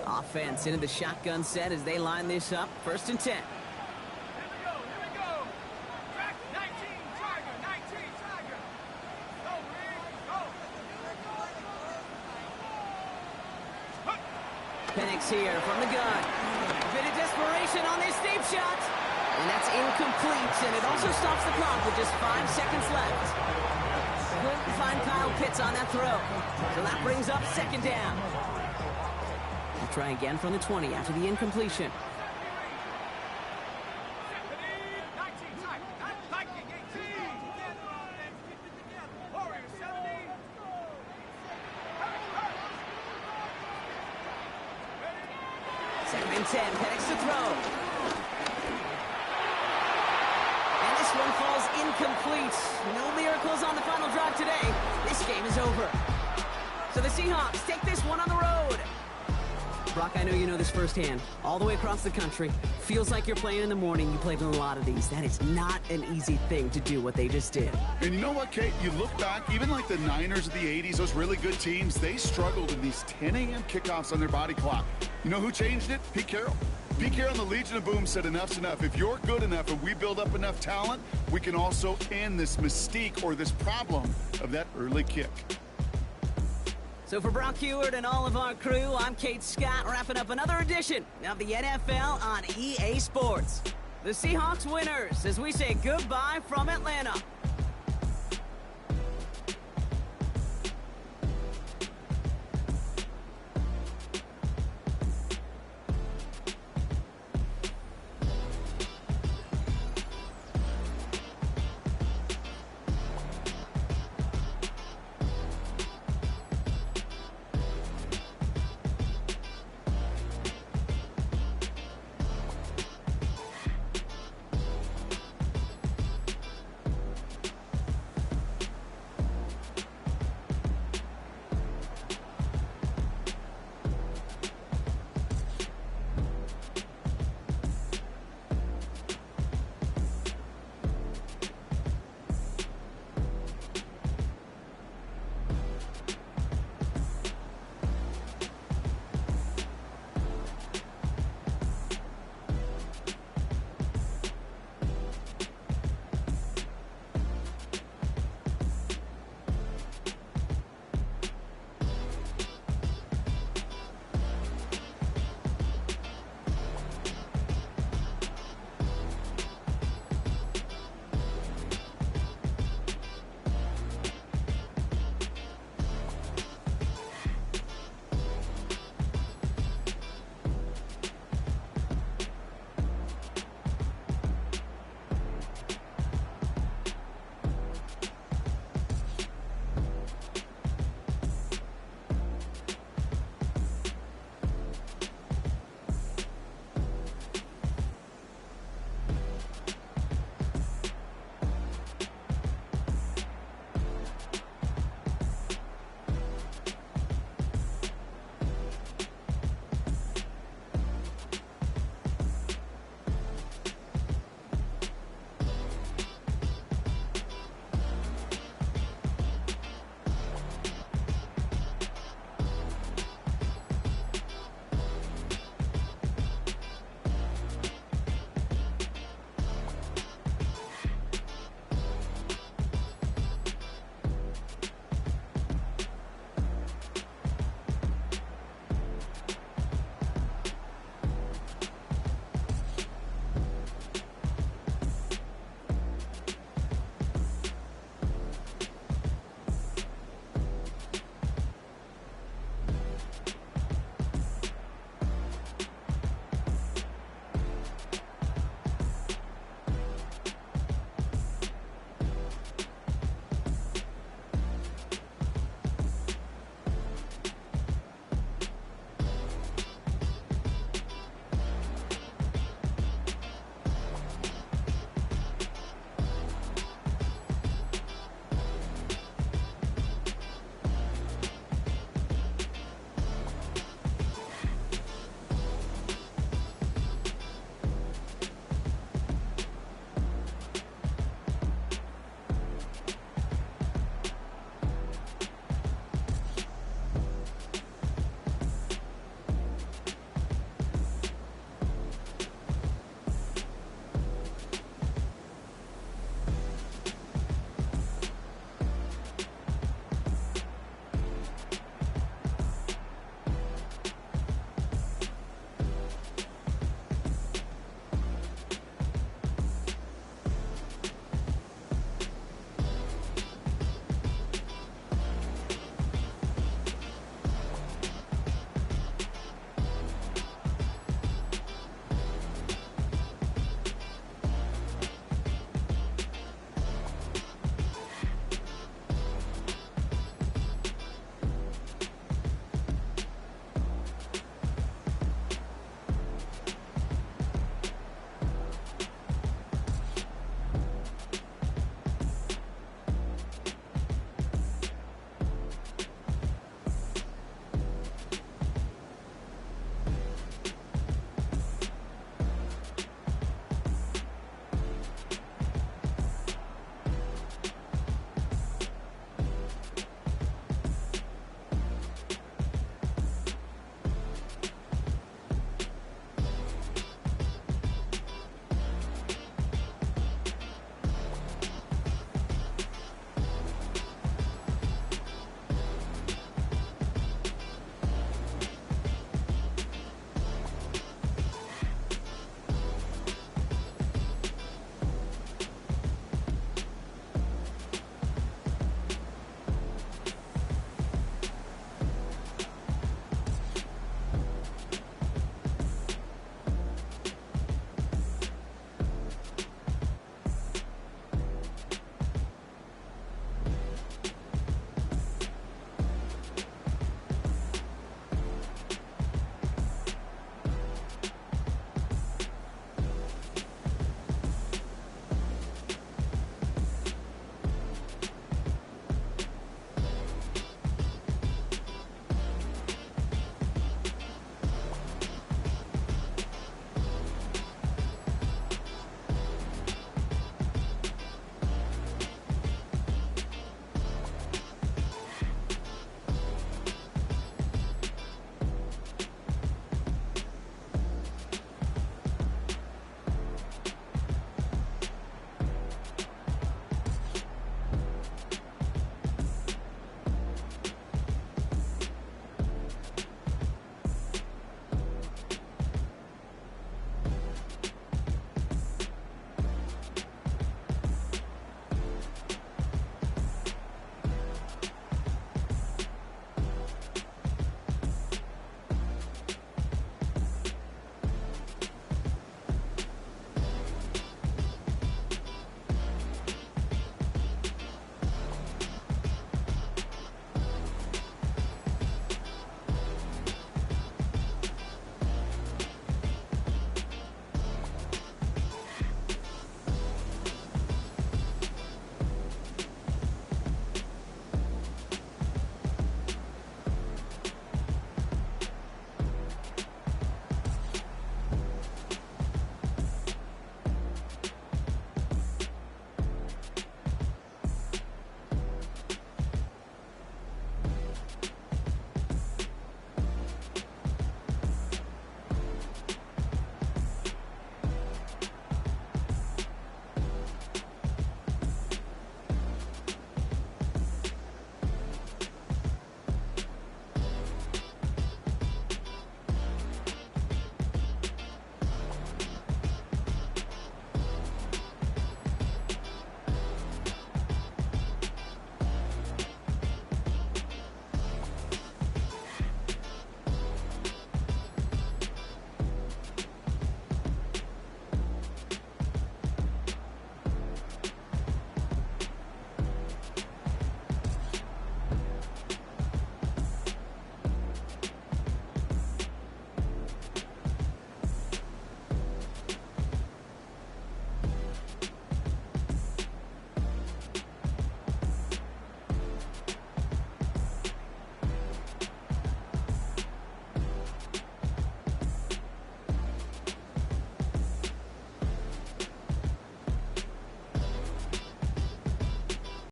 Offense into the shotgun set as they line this up. 1st and 10. Here we go. Back 19, Tiger, 19, Tiger. Go, Rick, go. Penix here from the gun. A bit of desperation on this deep shot. And that's incomplete, and it also stops the clock with just 5 seconds left. Couldn't find Kyle Pitts on that throw. So that brings up 2nd down. Try again from the 20 after the incompletion. Second and 10, Penix to throw. And this one falls incomplete. No miracles on the final drive today. This game is over. So the Seahawks take this one on the road. Brock, I know you know this firsthand. All the way across the country. Feels like you're playing in the morning. You played in a lot of these. That is not an easy thing to do, what they just did. And you know what, Kate? You look back, even like the Niners of the 80s, those really good teams, they struggled in these 10 a.m. kickoffs on their body clock. You know who changed it? Pete Carroll. Pete Carroll and the Legion of Boom said enough's enough. If you're good enough and we build up enough talent, we can also end this mystique or this problem of that early kick. So for Brock Heward and all of our crew, I'm Kate Scott, wrapping up another edition of the NFL on EA Sports. The Seahawks winners as we say goodbye from Atlanta.